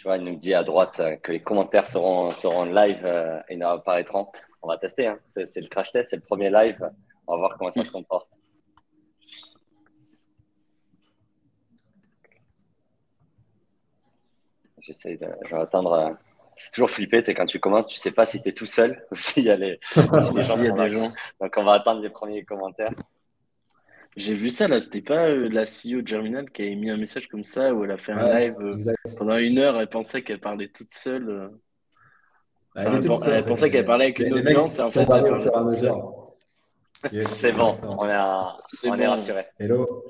Tu vois, il nous dit à droite que les commentaires seront live et ne apparaîtront. On va tester, hein. C'est le crash test, c'est le premier live. On va voir comment ça se comporte. Je vais attendre. C'est toujours flippé, c'est quand tu commences, tu sais pas si tu es tout seul ou si les gens S'il y a sont là, des quoi. gens. Donc, on va attendre les premiers commentaires. J'ai vu ça là, c'était pas la CEO de Germinal qui avait mis un message comme ça où elle a fait un Ouais, live exact. pendant 1 heure. Elle pensait qu'elle parlait toute seule. Bah, elle Enfin, était toute seule en elle fait. pensait qu'elle parlait avec une Les mecs audience et se en sont fait elle barrés au parlait fur et à toute seule. mesure. Yes, C'est bon, exactement. C'est on est bon. rassuré. Hello.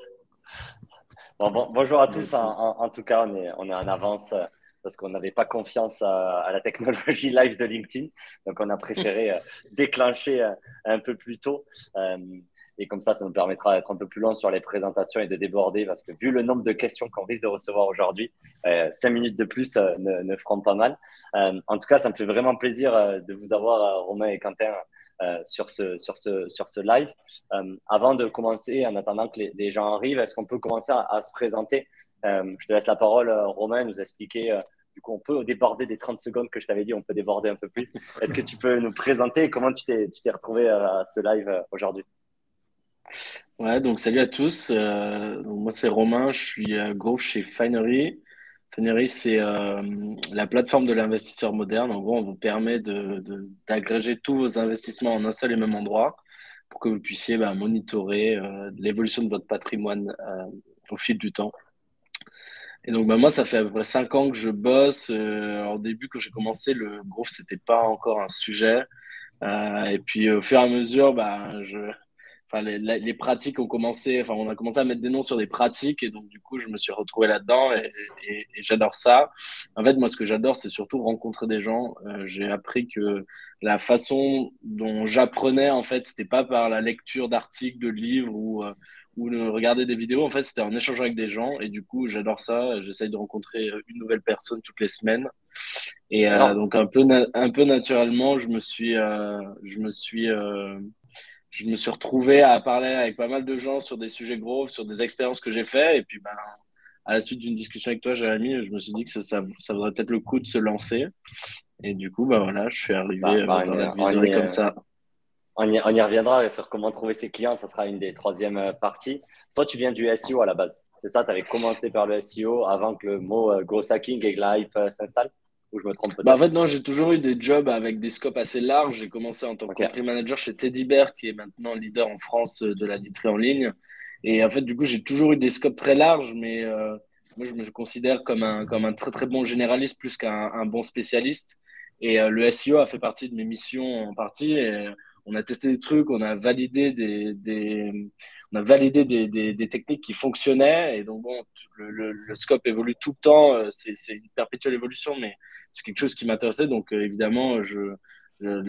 Bonjour à Salut à tous. tous. En tout cas, on est en avance parce qu'on n'avait pas confiance à la technologie live de LinkedIn. Donc, on a préféré déclencher un peu plus tôt. Euh, et comme ça nous permettra d'être un peu plus long sur les présentations et de déborder parce que vu le nombre de questions qu'on risque de recevoir aujourd'hui, 5 minutes de plus ne feront pas mal. En tout cas, ça me fait vraiment plaisir de vous avoir, Romain et Quentin, sur ce live. Avant de commencer, en attendant que les gens arrivent, est-ce qu'on peut commencer à se présenter? Je te laisse la parole, Romain, nous expliquer. Du coup, on peut déborder des 30 secondes que je t'avais dit, on peut déborder un peu plus. Est-ce que tu peux nous présenter comment tu t'es retrouvé à ce live aujourd'hui? Ouais, donc salut à tous. Donc moi c'est Romain, je suis growth chez Finery. Finery, c'est la plateforme de l'investisseur moderne. En gros, on vous permet d'agréger tous vos investissements en un seul et même endroit pour que vous puissiez monitorer l'évolution de votre patrimoine au fil du temps. Et donc moi, ça fait à peu près 5 ans que je bosse. Alors, au début, quand j'ai commencé, le growth, c'était pas encore un sujet. Et puis au fur et à mesure, enfin, les pratiques ont commencé, enfin, on a commencé à mettre des noms sur des pratiques et donc du coup, je me suis retrouvé là-dedans et j'adore ça. En fait, moi, ce que j'adore, c'est surtout rencontrer des gens. J'ai appris que la façon dont j'apprenais, en fait, c'était pas par la lecture d'articles, de livres ou de regarder des vidéos. En fait, c'était en échangeant avec des gens et du coup, j'adore ça. J'essaye de rencontrer une nouvelle personne toutes les semaines. Et Excellent. donc un peu naturellement, je me suis retrouvé à parler avec pas mal de gens sur des sujets gros, sur des expériences que j'ai fait. Et puis à la suite d'une discussion avec toi, Jérémy, je me suis dit que ça vaudrait peut-être le coup de se lancer. Et du coup, voilà, je suis arrivé dans l'advisory comme ça. On y reviendra sur comment trouver ses clients. Ça sera une des troisièmes parties. Toi, tu viens du SEO à la base. C'est ça, tu avais commencé par le SEO avant que le mot gros hacking et la hype s'installe? Ou je me trompe En peut-être? fait, non, j'ai toujours eu des jobs avec des scopes assez larges. J'ai commencé en tant que Ok. country manager chez Teddy Bear, qui est maintenant leader en France de la literie en ligne. Et en fait, du coup, j'ai toujours eu des scopes très larges, mais moi, je me considère comme un très, très bon généraliste plus qu'un un bon spécialiste. Et le SEO a fait partie de mes missions en partie. Et on a testé des trucs, on a validé on a validé des techniques qui fonctionnaient. Et donc, bon, le scope évolue tout le temps. C'est une perpétuelle évolution, mais c'est quelque chose qui m'intéressait. Donc, évidemment,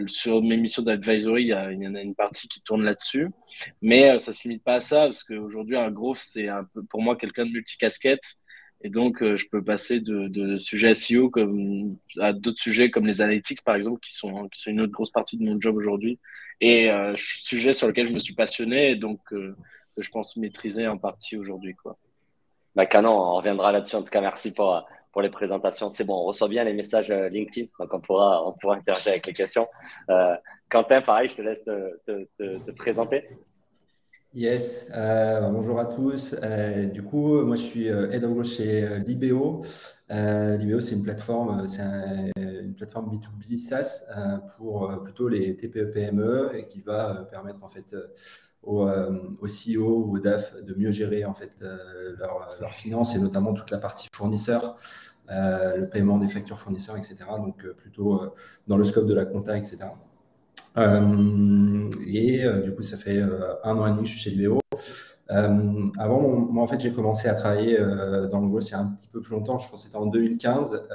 sur mes missions d'advisory, il y en a une partie qui tourne là-dessus. Mais ça ne se limite pas à ça, parce qu'aujourd'hui, un growth, c'est un peu, pour moi, quelqu'un de multicasquette. Et donc, je peux passer de sujets SEO à d'autres sujets comme les analytics, par exemple, qui sont une autre grosse partie de mon job aujourd'hui. Et sujets sur lesquels je me suis passionné et donc que je pense maîtriser en partie aujourd'hui, quoi. Bah, canon, on reviendra là-dessus. En tout cas, merci pour les présentations. C'est bon, on reçoit bien les messages LinkedIn, donc on pourra interagir avec les questions. Quentin, pareil, je te laisse te présenter. Yes, bonjour à tous. Du coup, moi je suis Head of Growth chez Libéo. Libéo, c'est une plateforme, une plateforme B2B SaaS pour plutôt les TPE-PME et qui va permettre en fait aux CEO ou aux DAF de mieux gérer en fait leurs finances et notamment toute la partie fournisseur, le paiement des factures fournisseurs, etc. Donc plutôt dans le scope de la compta, etc. Du coup, ça fait 1 an et demi que je suis chez Libéo. Avant, moi, en fait, j'ai commencé à travailler dans le growth il y a un petit peu plus longtemps. Je pense que c'était en 2015.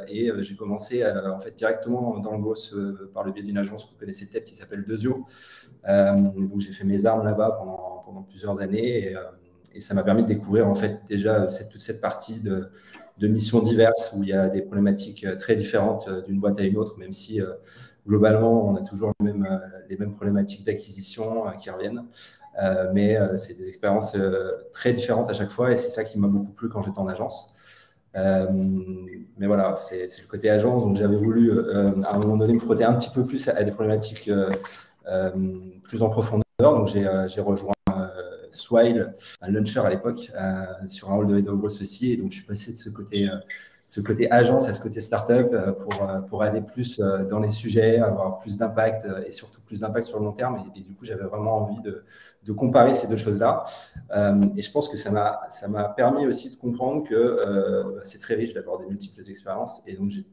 J'ai commencé en fait directement dans le growth par le biais d'une agence que vous connaissez peut-être qui s'appelle Dezio. Donc, j'ai fait mes armes là-bas pendant plusieurs années. Et ça m'a permis de découvrir en fait déjà toute cette partie de missions diverses où il y a des problématiques très différentes d'une boîte à une autre, même si globalement, on a toujours les mêmes problématiques d'acquisition qui reviennent. Mais c'est des expériences très différentes à chaque fois et c'est ça qui m'a beaucoup plu quand j'étais en agence. Mais voilà, c'est le côté agence. Donc, j'avais voulu, à un moment donné, me frotter un petit peu plus à des problématiques plus en profondeur. Donc, j'ai rejoint Swile, un launcher à l'époque, sur un rôle de head of growth aussi. Et donc, je suis passé de ce côté agence à ce côté startup pour aller plus dans les sujets, avoir plus d'impact et surtout plus d'impact sur le long terme. Et du coup, j'avais vraiment envie de comparer ces deux choses-là. Et je pense que ça m'a permis aussi de comprendre que c'est très riche d'avoir des multiples expériences. Et donc, j'ai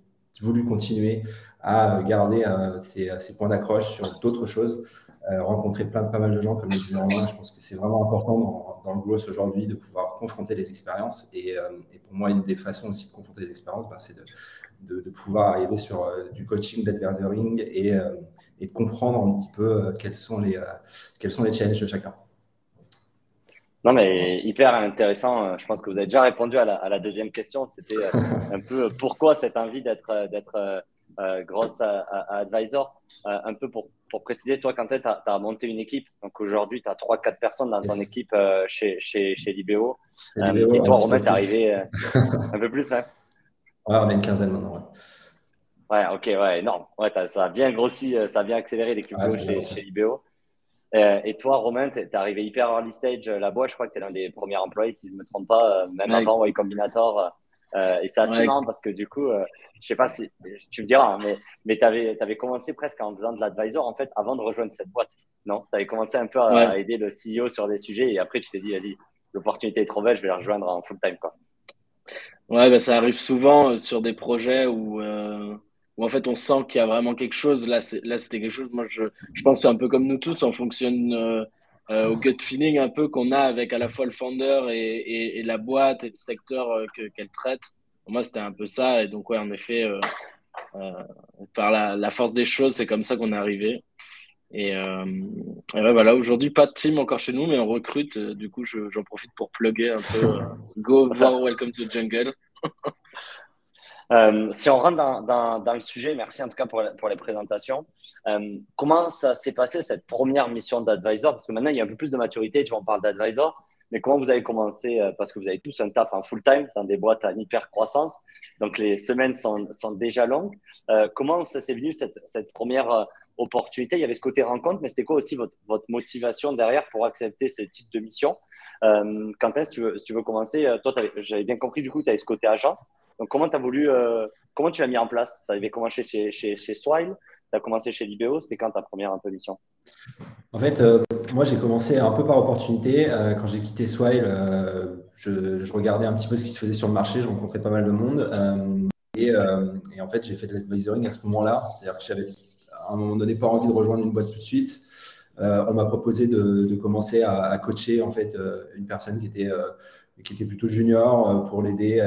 voulu continuer à garder ces points d'accroche sur d'autres choses, rencontrer pas mal de gens, comme le disait Romain. Je pense que c'est vraiment important dans le growth aujourd'hui de pouvoir confronter les expériences. Et pour moi, une des façons aussi de confronter les expériences, c'est de pouvoir arriver sur du coaching, d'advisoring et de comprendre un petit peu quels sont les challenges de chacun. Non, mais hyper intéressant. Je pense que vous avez déjà répondu à la deuxième question. C'était un peu pourquoi cette envie d'être grosse à Advisor. Un peu pour préciser, toi, quand tu as monté une équipe, donc aujourd'hui, tu as 3-4 personnes dans ton équipe chez Libéo. Et toi, Romain, tu es arrivé un peu plus, hein? Ouais, on a une quinzaine maintenant. Ouais, ok, ouais, énorme. Ouais, ça a bien grossi, ça a bien accéléré l'équipe chez Libéo. Et toi, Romain, tu es arrivé hyper early stage là-bas. Je crois que tu es l'un des premiers employés, si je ne me trompe pas, même avant Y Combinator. Et c'est assez marrant parce que du coup, je sais pas si tu me diras, hein, mais tu avais commencé presque en faisant de l'advisor en fait avant de rejoindre cette boîte. Non? Tu avais commencé un peu à aider le CEO sur des sujets et après tu t'es dit, vas-y, l'opportunité est trop belle, je vais la rejoindre en full time, quoi. Ouais, bah, ça arrive souvent sur des projets où en fait on sent qu'il y a vraiment quelque chose. Là, c'était quelque chose. Moi, je pense que c'est un peu comme nous tous, on fonctionne au gut feeling un peu qu'on a avec à la fois le founder et la boîte et le secteur qu'elle traite. Pour moi, c'était un peu ça. Et donc, ouais, en effet, euh, par la force des choses, c'est comme ça qu'on est arrivé. Et ouais, voilà, aujourd'hui, pas de team encore chez nous, mais on recrute. Du coup, j'en profite pour plugger un peu. Go voir Welcome to the Jungle. Si on rentre dans le sujet, merci en tout cas pour les présentations. Comment ça s'est passé cette première mission d'advisor? Parce que maintenant, il y a un peu plus de maturité, tu vois, on parle d'advisor. Mais comment vous avez commencé? Parce que vous avez tous un taf en full-time dans des boîtes à hyper croissance. Donc, les semaines sont déjà longues. Comment ça s'est venu cette première opportunité? Il y avait ce côté rencontre, mais c'était quoi aussi votre motivation derrière pour accepter ce type de mission? Quentin, si tu veux commencer, toi, j'avais bien compris, du coup, tu avais ce côté agence. Donc, comment tu l'as mis en place? Tu avais commencé chez Swile, tu as commencé chez Libéo, c'était quand ta première un peu mission? En fait, moi, j'ai commencé un peu par opportunité. Quand j'ai quitté Swile, je regardais un petit peu ce qui se faisait sur le marché, je rencontrais pas mal de monde. Et en fait, j'ai fait de l'advisoring à ce moment-là. C'est-à-dire que j'avais à un moment donné pas envie de rejoindre une boîte tout de suite. On m'a proposé de commencer à coacher en fait une personne qui était plutôt junior pour l'aider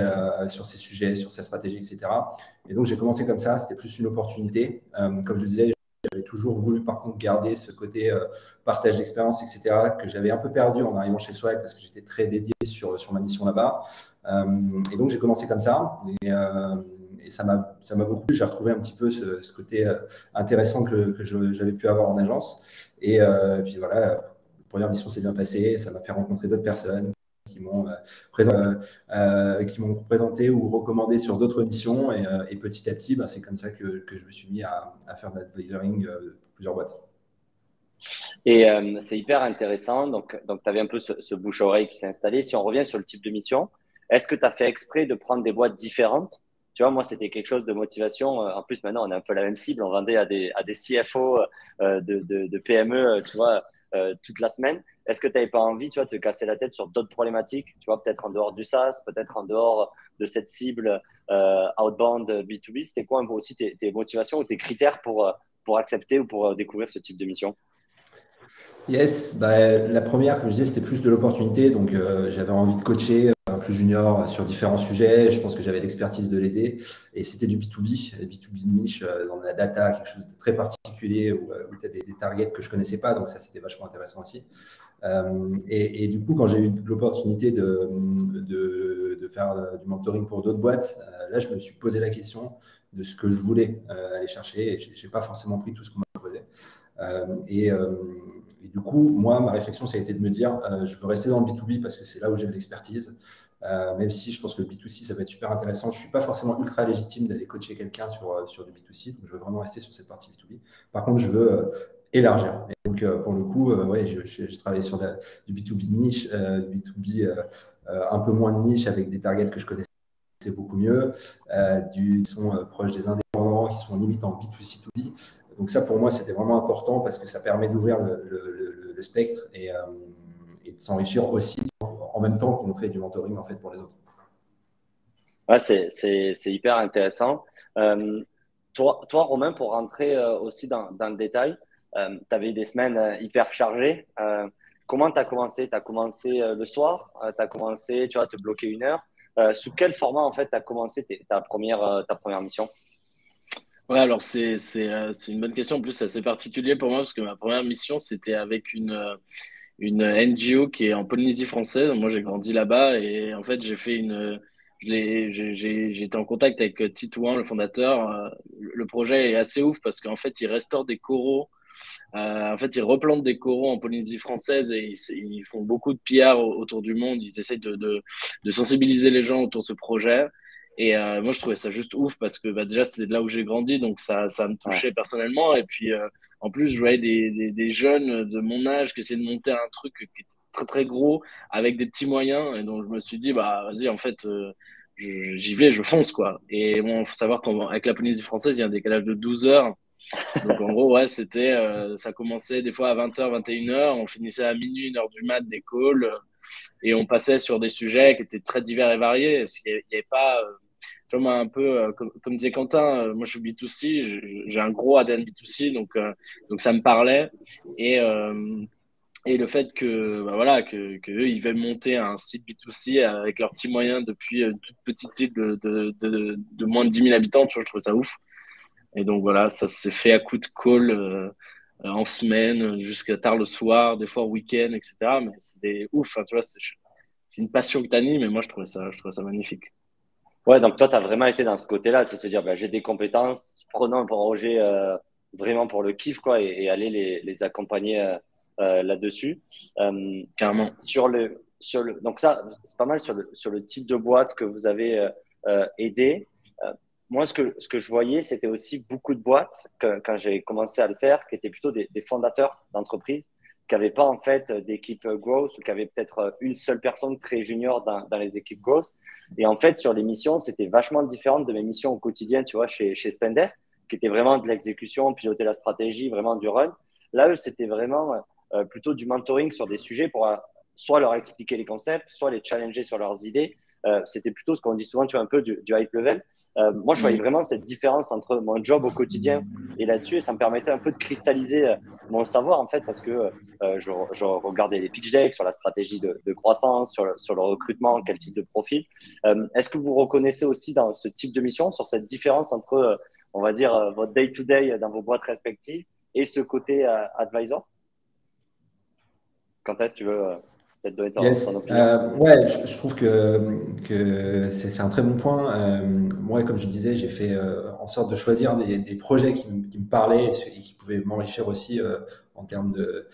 sur ses sujets, sur sa stratégie, etc. Et donc, j'ai commencé comme ça. C'était plus une opportunité. Comme je disais, j'avais toujours voulu, par contre, garder ce côté partage d'expérience, etc., que j'avais un peu perdu en arrivant chez Swile parce que j'étais très dédié sur ma mission là-bas. Et donc, j'ai commencé comme ça. Et ça m'a beaucoup plu. J'ai retrouvé un petit peu ce côté intéressant que j'avais pu avoir en agence. Et puis voilà, la première mission s'est bien passée. Ça m'a fait rencontrer d'autres personnes qui m'ont présenté ou recommandé sur d'autres missions. Et petit à petit, c'est comme ça que je me suis mis à faire de l'advisoring pour plusieurs boîtes. Et c'est hyper intéressant. Donc tu avais un peu ce bouche-oreille qui s'est installé. Si on revient sur le type de mission, est-ce que tu as fait exprès de prendre des boîtes différentes? Tu vois, moi, c'était quelque chose de motivation. En plus, maintenant, on a un peu la même cible. On vendait à des CFO de PME, tu vois, toute la semaine. Est-ce que tu n'avais pas envie, tu vois, de te casser la tête sur d'autres problématiques, tu vois, peut-être en dehors du SaaS, peut-être en dehors de cette cible outbound B2B? C'était quoi un peu aussi tes motivations ou tes critères pour accepter ou pour découvrir ce type de mission? Yes, la première, comme je disais, c'était plus de l'opportunité. Donc, j'avais envie de coacher un plus junior sur différents sujets. Je pense que j'avais l'expertise de l'aider. Et c'était du B2B, B2B niche, dans la data, quelque chose de très particulier où tu as des targets que je ne connaissais pas. Donc, ça, c'était vachement intéressant aussi. Et du coup, quand j'ai eu l'opportunité de faire du mentoring pour d'autres boîtes, là, je me suis posé la question de ce que je voulais aller chercher. Et je n'ai pas forcément pris tout ce qu'on m'a proposé. Et du coup, moi, ma réflexion, ça a été de me dire, je veux rester dans le B2B parce que c'est là où j'ai de l'expertise. Même si je pense que le B2C, ça va être super intéressant. Je ne suis pas forcément ultra légitime d'aller coacher quelqu'un sur du B2C, donc je veux vraiment rester sur cette partie B2B. Par contre, je veux élargir. Et donc, pour le coup, ouais, j'ai travaillé sur du B2B niche, du B2B un peu moins de niche avec des targets que je connaissais beaucoup mieux, qui sont proches des indépendants, qui sont limite en B2C2B. Donc ça, pour moi, c'était vraiment important parce que ça permet d'ouvrir le spectre et de s'enrichir aussi en même temps qu'on fait du mentoring en fait pour les autres. Ouais, c'est hyper intéressant. Toi, Romain, pour rentrer aussi dans le détail, tu avais des semaines hyper chargées. Comment tu as commencé? Tu as commencé le soir? Tu as commencé, tu vois, te bloquer 1 heure? Sous quel format, en fait, tu as commencé ta première mission? Ouais, alors c'est une bonne question. En plus, c'est assez particulier pour moi parce que ma première mission, c'était avec une NGO qui est en Polynésie française. Moi, j'ai grandi là-bas et en fait, j'ai été en contact avec Titouan, le fondateur. Le projet est assez ouf parce qu'en fait, il restaure des coraux. En fait, ils replantent des coraux en Polynésie française et ils font beaucoup de PR autour du monde. Ils essayent de sensibiliser les gens autour de ce projet. Et moi, je trouvais ça juste ouf parce que bah, déjà, c'est là où j'ai grandi, donc ça me Ouais, touchait personnellement. Et puis, en plus, je voyais des jeunes de mon âge qui essayaient de monter un truc qui était très, très gros avec des petits moyens. Et donc, je me suis dit, bah, vas-y, en fait, j'y vais, je fonce, quoi. Et bon, il faut savoir qu'avec la Polynésie française, il y a un décalage de 12 heures. Donc en gros, ouais, ça commençait des fois à 20h, 21h, on finissait à minuit, 1h du mat des calls, et on passait sur des sujets qui étaient très divers et variés, parce qu'il n'y avait pas, tu vois, moi, un peu, comme disait Quentin, moi je suis B2C, j'ai un gros ADN B2C, donc ça me parlait, et, euh, et le fait que, bah voilà, que eux, ils veulent monter un site B2C avec leurs petits moyens depuis une toute petite île de moins de 10 000 habitants, tu vois, je trouve ça ouf. Et donc voilà, ça s'est fait à coup de call en semaine, jusqu'à tard le soir, des fois au week-end, etc. Mais c'était ouf, hein, tu vois, c'est une passion que t'animes, et moi je trouvais ça magnifique. ouais, donc toi, tu as vraiment été dans ce côté-là, c'est se dire, bah, j'ai des compétences, prenons un projet vraiment pour le kiff, quoi, et aller les accompagner là-dessus. Euh, Carrément. donc ça, c'est pas mal sur le type de boîte que vous avez aidé. Moi, ce que je voyais, c'était aussi beaucoup de boîtes, quand j'ai commencé à le faire, qui étaient plutôt des fondateurs d'entreprises, qui n'avaient pas en fait d'équipe growth ou qui avaient peut-être une seule personne très junior dans les équipes growth. Et en fait, sur les missions, c'était vachement différent de mes missions au quotidien, tu vois, chez Spendesk, qui était vraiment de l'exécution, piloter la stratégie, vraiment du run. Là, eux, c'était vraiment plutôt du mentoring sur des sujets pour soit leur expliquer les concepts, soit les challenger sur leurs idées. C'était plutôt ce qu'on dit souvent, tu vois, un peu du high level. Moi, je voyais Mm. vraiment cette différence entre mon job au quotidien et là-dessus, et ça me permettait un peu de cristalliser mon savoir, en fait, parce que je regardais les pitch decks sur la stratégie de croissance, sur le recrutement, quel type de profil. Est-ce que vous reconnaissez aussi dans ce type de mission, sur cette différence entre, on va dire, votre day-to-day dans vos boîtes respectives et ce côté advisor? Quand est-ce que tu veux peut-être donner ton Yes, opinion? ouais, je trouve que c'est un très bon point. Moi, comme je disais, j'ai fait en sorte de choisir des projets qui me parlaient et qui pouvaient m'enrichir aussi en termes de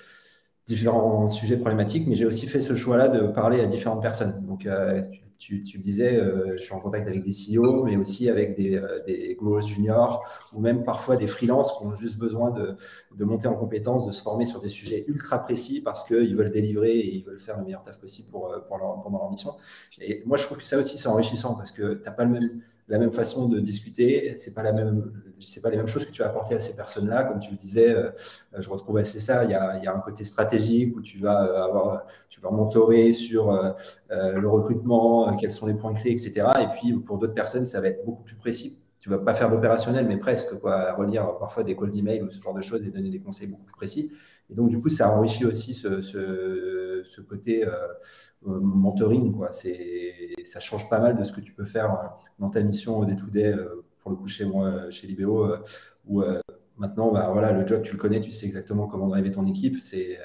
différents sujets problématiques, mais j'ai aussi fait ce choix-là de parler à différentes personnes. Donc, tu disais, je suis en contact avec des CEO, mais aussi avec des growth juniors ou même parfois des freelances qui ont juste besoin de monter en compétences, de se former sur des sujets ultra précis parce qu'ils veulent délivrer et ils veulent faire le meilleur taf possible pendant leur mission. Et moi, je trouve que ça aussi, c'est enrichissant parce que tu n'as pas la même façon de discuter, c'est pas les mêmes choses que tu vas apporter à ces personnes-là. Comme tu le disais, je retrouve assez ça. Il y a un côté stratégique où tu vas mentorer sur le recrutement, quels sont les points clés, etc. Et puis pour d'autres personnes, ça va être beaucoup plus précis. Tu vas pas faire l'opérationnel, mais presque, quoi, relire parfois des calls d'email ou ce genre de choses et donner des conseils beaucoup plus précis. Et donc, du coup, ça enrichit aussi ce côté mentoring, quoi. Ça change pas mal de ce que tu peux faire dans ta mission au day-to-day, pour le coup, chez moi, chez Libéo, où maintenant, bah, voilà, le job, tu le connais, tu sais exactement comment driver ton équipe.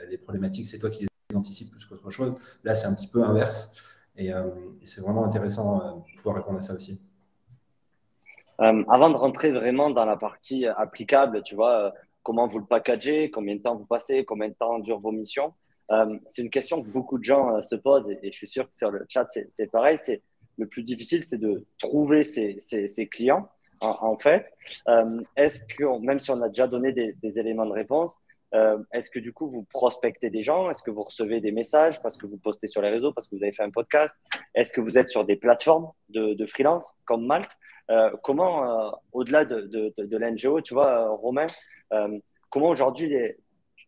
Les problématiques, c'est toi qui les anticipes plus qu'autre chose. Là, c'est un petit peu inverse. Et c'est vraiment intéressant de pouvoir répondre à ça aussi. Avant de rentrer vraiment dans la partie applicable, tu vois, comment vous le packagez, combien de temps vous passez, combien de temps durent vos missions, c'est une question que beaucoup de gens se posent et je suis sûr que sur le chat, c'est pareil. Le plus difficile, c'est de trouver ses clients, en fait. Est-ce que, même si on a déjà donné des éléments de réponse, est-ce que du coup, vous prospectez des gens? Est-ce que vous recevez des messages parce que vous postez sur les réseaux, parce que vous avez fait un podcast? Est-ce que vous êtes sur des plateformes de freelance comme Malte? Comment, au-delà de l'NGO, tu vois, Romain, comment aujourd'hui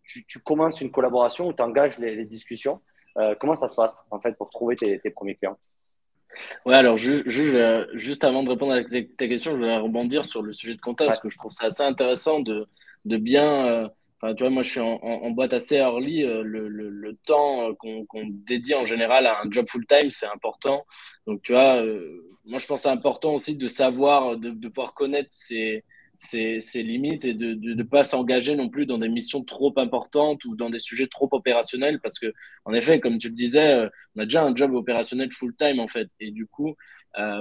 tu commences une collaboration ou tu engages les discussions? Comment ça se passe en fait pour trouver tes premiers clients? Ouais, alors juste avant de répondre à ta question, je voulais rebondir sur le sujet de compta Ouais, parce que je trouve ça assez intéressant de bien. Enfin, tu vois, moi, je suis en boîte assez early. Le temps qu'on dédie en général à un job full-time, c'est important. Donc, tu vois, moi, je pense que c'est important aussi de savoir, de pouvoir connaître ses limites et de ne pas s'engager non plus dans des missions trop importantes ou dans des sujets trop opérationnels parce que, en effet, comme tu le disais, on a déjà un job opérationnel full-time en fait. Et du coup,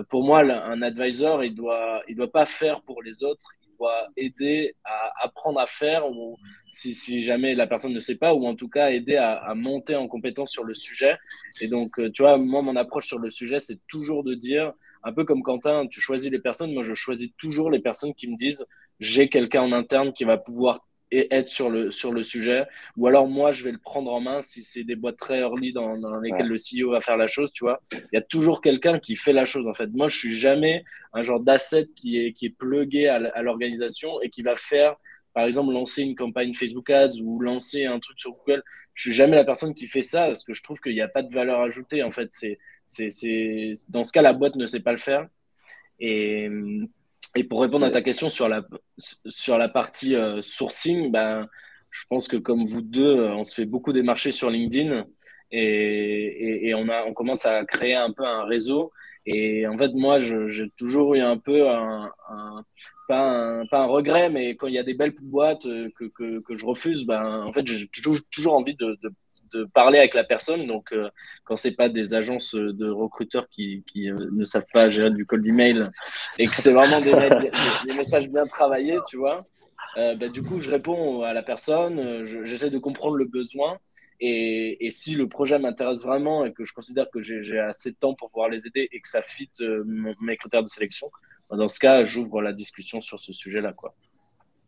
pour moi, un advisor, il doit pas faire pour les autres. Il doit aider à apprendre à faire, ou si jamais la personne ne sait pas, ou en tout cas aider à monter en compétence sur le sujet. Et donc, tu vois, moi, mon approche sur le sujet, c'est toujours de dire, un peu comme Quentin, tu choisis les personnes. Moi, je choisis toujours les personnes qui me disent, j'ai quelqu'un en interne qui va pouvoir être sur le sujet, ou alors moi je vais le prendre en main si c'est des boîtes très early dans lesquelles ouais. le CEO va faire la chose, tu vois. Il y a toujours quelqu'un qui fait la chose en fait. Moi je suis jamais un genre d'asset qui est plugué à l'organisation et qui va faire par exemple lancer une campagne Facebook Ads ou lancer un truc sur Google. Je suis jamais la personne qui fait ça parce que je trouve qu'il n'y a pas de valeur ajoutée en fait. Dans ce cas la boîte ne sait pas le faire. Et, et pour répondre à ta C'est question sur la partie sourcing, ben, je pense que comme vous deux, on se fait beaucoup démarcher sur LinkedIn et on commence à créer un peu un réseau. Et en fait, moi, j'ai toujours eu un peu pas un regret, mais quand il y a des belles boîtes que je refuse, ben, en fait, j'ai toujours envie de parler avec la personne. Donc, quand c'est pas des agences de recruteurs qui ne savent pas gérer du cold email et que c'est vraiment des messages bien travaillés, tu vois, bah, du coup, je réponds à la personne, j'essaie de comprendre le besoin. Et si le projet m'intéresse vraiment et que je considère que j'ai assez de temps pour pouvoir les aider et que ça fit mes critères de sélection, bah, dans ce cas, j'ouvre la discussion sur ce sujet-là, quoi.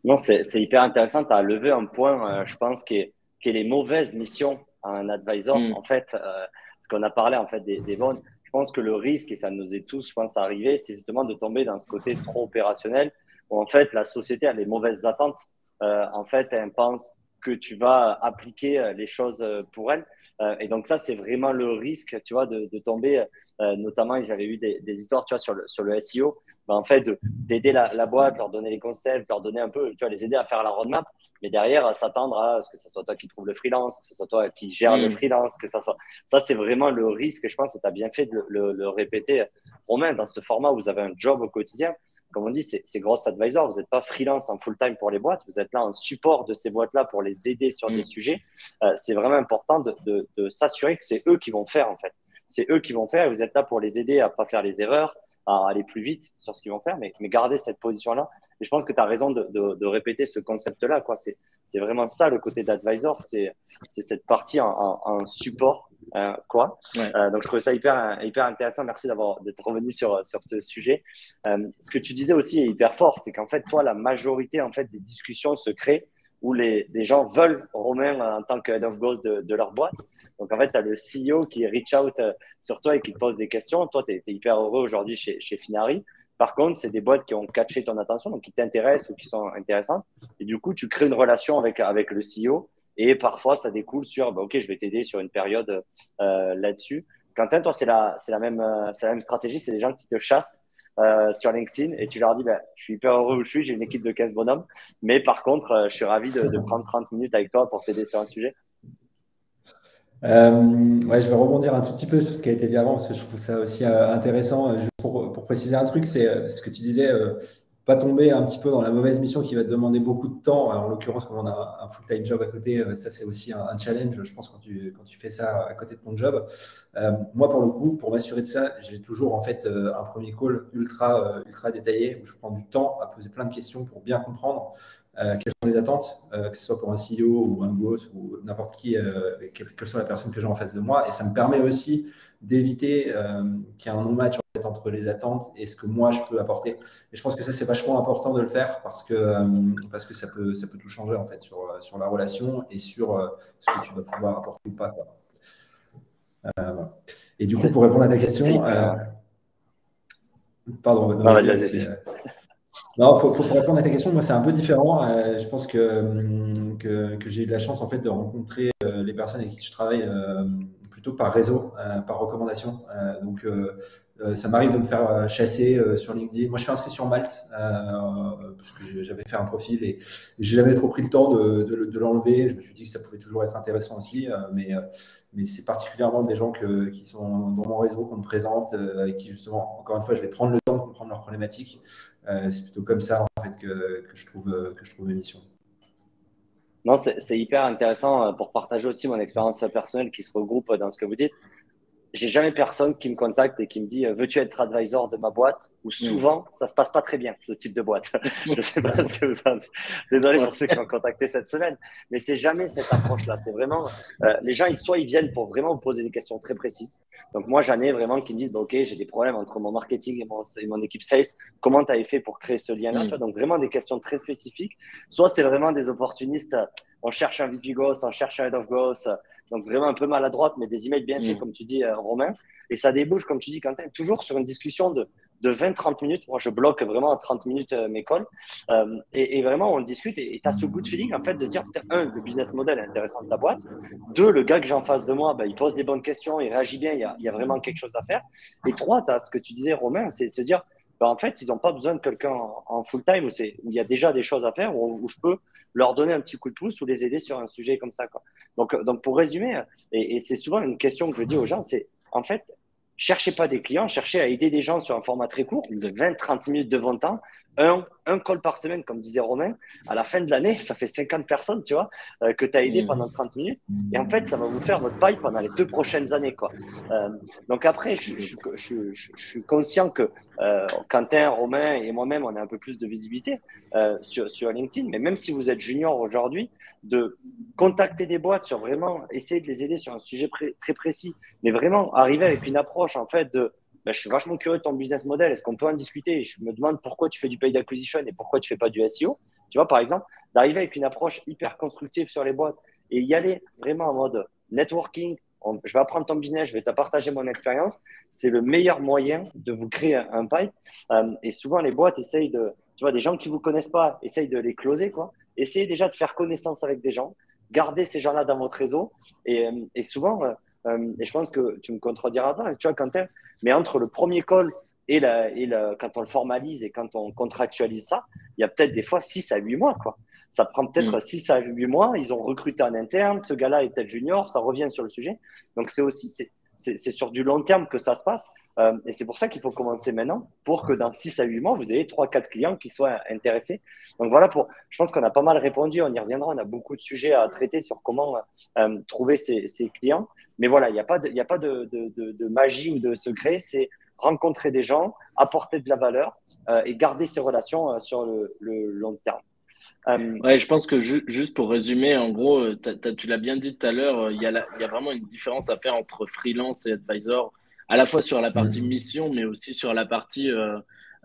Non, c'est hyper intéressant. Tu as levé un point, je pense, qui est les mauvaises missions à un advisor. Mm, En fait, parce qu'on a parlé en fait des bonnes. Je pense que le risque, et ça nous est tous, je pense, arrivé, c'est justement de tomber dans ce côté trop opérationnel où en fait la société a des mauvaises attentes. En fait, elle pense que tu vas appliquer les choses pour elle. Et donc ça, c'est vraiment le risque, tu vois, de tomber. Notamment, j'avais eu des histoires, tu vois, sur le SEO. Ben, en fait, d'aider la boîte, leur donner les concepts, leur donner un peu, tu vois, les aider à faire la roadmap, mais derrière, s'attendre à ce que ce soit toi qui trouve le freelance, que ce soit toi qui gère le mm, freelance, que ça soit. Ça, c'est vraiment le risque, je pense, et tu as bien fait de le répéter, Romain, dans ce format où vous avez un job au quotidien. Comme on dit, c'est Growth Advisor. Vous n'êtes pas freelance en full-time pour les boîtes. Vous êtes là en support de ces boîtes-là pour les aider sur des mm, sujets. C'est vraiment important de s'assurer que c'est eux qui vont faire, en fait. C'est eux qui vont faire et vous êtes là pour les aider à ne pas faire les erreurs, à aller plus vite sur ce qu'ils vont faire, mais garder cette position-là. Et je pense que tu as raison de répéter ce concept-là. C'est vraiment ça le côté d'advisor, c'est cette partie en support. Quoi. ouais. Donc je trouvais ça hyper intéressant. Merci d'être revenu sur ce sujet. Ce que tu disais aussi est hyper fort, c'est qu'en fait, toi, la majorité en fait, des discussions se créent où les gens veulent Romain en tant que head of growth de leur boîte. Donc, en fait, tu as le CEO qui reach out sur toi et qui te pose des questions. Toi, tu es hyper heureux aujourd'hui chez Finari. Par contre, c'est des boîtes qui ont catché ton attention, donc qui t'intéressent ou qui sont intéressantes. Et du coup, tu crées une relation avec le CEO. Et parfois, ça découle sur, bah, OK, je vais t'aider sur une période là-dessus. Quentin, toi, c'est la même stratégie. C'est des gens qui te chassent sur LinkedIn et tu leur dis, bah, je suis hyper heureux où je suis, j'ai une équipe de 15 bonhommes. Mais par contre, je suis ravi de prendre 30 minutes avec toi pour t'aider sur un sujet. Ouais, je vais rebondir un tout petit peu sur ce qui a été dit avant parce que je trouve ça aussi intéressant. Juste pour préciser un truc, c'est ce que tu disais, pas tomber un petit peu dans la mauvaise mission qui va te demander beaucoup de temps. Alors, en l'occurrence, comme on a un full-time job à côté, ça c'est aussi un challenge, je pense, quand tu fais ça à côté de ton job. Moi, pour le coup, pour m'assurer de ça, j'ai toujours en fait un premier call ultra détaillé où je prends du temps à poser plein de questions pour bien comprendre. quelles sont les attentes, que ce soit pour un CEO ou un boss ou n'importe qui, quelle soit la personne que j'ai en face de moi. Et ça me permet aussi d'éviter qu'il y ait un non-match en fait, entre les attentes et ce que moi je peux apporter. Et je pense que ça, c'est vachement important de le faire parce que ça peut tout changer en fait sur la relation et sur ce que tu vas pouvoir apporter ou pas, quoi. Voilà. Et du coup, pour répondre à ta question, pardon, non, vas-y. Non, pour répondre à ta question, moi, c'est un peu différent. Je pense que j'ai eu de la chance en fait, de rencontrer les personnes avec qui je travaille plutôt par réseau, par recommandation. Donc, ça m'arrive de me faire chasser sur LinkedIn. Moi, je suis inscrit sur Malte parce que j'avais fait un profil et j'ai jamais trop pris le temps de l'enlever. Je me suis dit que ça pouvait toujours être intéressant aussi, mais c'est particulièrement des gens qui sont dans mon réseau qu'on me présente, avec qui justement, encore une fois, je vais prendre le temps de comprendre leurs problématiques. C'est plutôt comme ça en fait que je trouve mes missions. Non, c'est hyper intéressant pour partager aussi mon expérience personnelle qui se regroupe dans ce que vous dites. J'ai jamais personne qui me contacte et qui me dit veux-tu être advisor de ma boîte, ou souvent ça se passe pas très bien ce type de boîte. Je sais pas ce que vous en dites. Désolé pour ceux qui ont contacté cette semaine, mais c'est jamais cette approche-là. C'est vraiment les gens soit ils viennent pour vraiment vous poser des questions très précises. Donc moi j'en ai vraiment qui me disent ok, j'ai des problèmes entre mon marketing et mon équipe sales. Comment tu avais fait pour créer ce lien-là, tu vois. Donc vraiment des questions très spécifiques. Soit c'est vraiment des opportunistes. On cherche un VP Growth, on cherche un Head of Growth. Donc vraiment un peu maladroite, mais des emails bien faits, comme tu dis, Romain. Et ça débouche, comme tu dis, Quentin, toujours sur une discussion de 20-30 minutes. Moi, je bloque vraiment à 30 minutes mes calls. Et vraiment, on discute et tu as ce good feeling, en fait, de dire, le business model est intéressant de ta boîte. 2, le gars que j'ai en face de moi, il pose des bonnes questions, il réagit bien, il y a vraiment quelque chose à faire. Et 3, tu as ce que tu disais, Romain, c'est se dire, en fait, ils n'ont pas besoin de quelqu'un en full-time où il y a déjà des choses à faire, où je peux leur donner un petit coup de pouce ou les aider sur un sujet comme ça, quoi. Donc pour résumer, et c'est souvent une question que je dis aux gens, c'est en fait, cherchez pas des clients, cherchez à aider des gens sur un format très court, 20-30 minutes de votre temps, un call par semaine, comme disait Romain. À la fin de l'année, ça fait 50 personnes, tu vois, que tu as aidé pendant 30 minutes. Et en fait, ça va vous faire votre pipe pendant les 2 prochaines années, quoi. Donc après, je suis conscient que Quentin, Romain et moi-même, on a un peu plus de visibilité sur LinkedIn. Mais même si vous êtes junior aujourd'hui, de contacter des boîtes sur vraiment essayer de les aider sur un sujet très précis, mais vraiment arriver avec une approche en fait de je suis vachement curieux de ton business model, est-ce qu'on peut en discuter? Je me demande pourquoi tu fais du paid acquisition et pourquoi tu fais pas du SEO. Tu vois, par exemple, d'arriver avec une approche hyper constructive sur les boîtes et y aller vraiment en mode networking. Je vais apprendre ton business, je vais te partager mon expérience. C'est le meilleur moyen de vous créer un pipe. Et souvent, les boîtes essayent tu vois, des gens qui ne vous connaissent pas, essayent de les closer, quoi. Essayez déjà de faire connaissance avec des gens. Gardez ces gens-là dans votre réseau. Et souvent, et je pense que tu me contrediras pas, tu vois, Quentin, mais entre le premier call et quand on le formalise et quand on contractualise ça, il y a peut-être des fois 6 à 8 mois, quoi. Ça prend peut-être 6 à 8 mois. Ils ont recruté en interne. Ce gars-là est peut-être junior. Ça revient sur le sujet. Donc, c'est sur du long terme que ça se passe. Et c'est pour ça qu'il faut commencer maintenant pour que dans 6 à 8 mois, vous ayez 3-4 clients qui soient intéressés. Donc, voilà, je pense qu'on a pas mal répondu. On y reviendra. On a beaucoup de sujets à traiter sur comment trouver ces clients. Mais voilà, il n'y a pas de magie ou de secret. C'est rencontrer des gens, apporter de la valeur et garder ces relations sur le long terme. Ouais, je pense que juste pour résumer, en gros, tu l'as bien dit tout à l'heure, il y a vraiment une différence à faire entre freelance et advisor, à la fois sur la partie mission, mais aussi sur la partie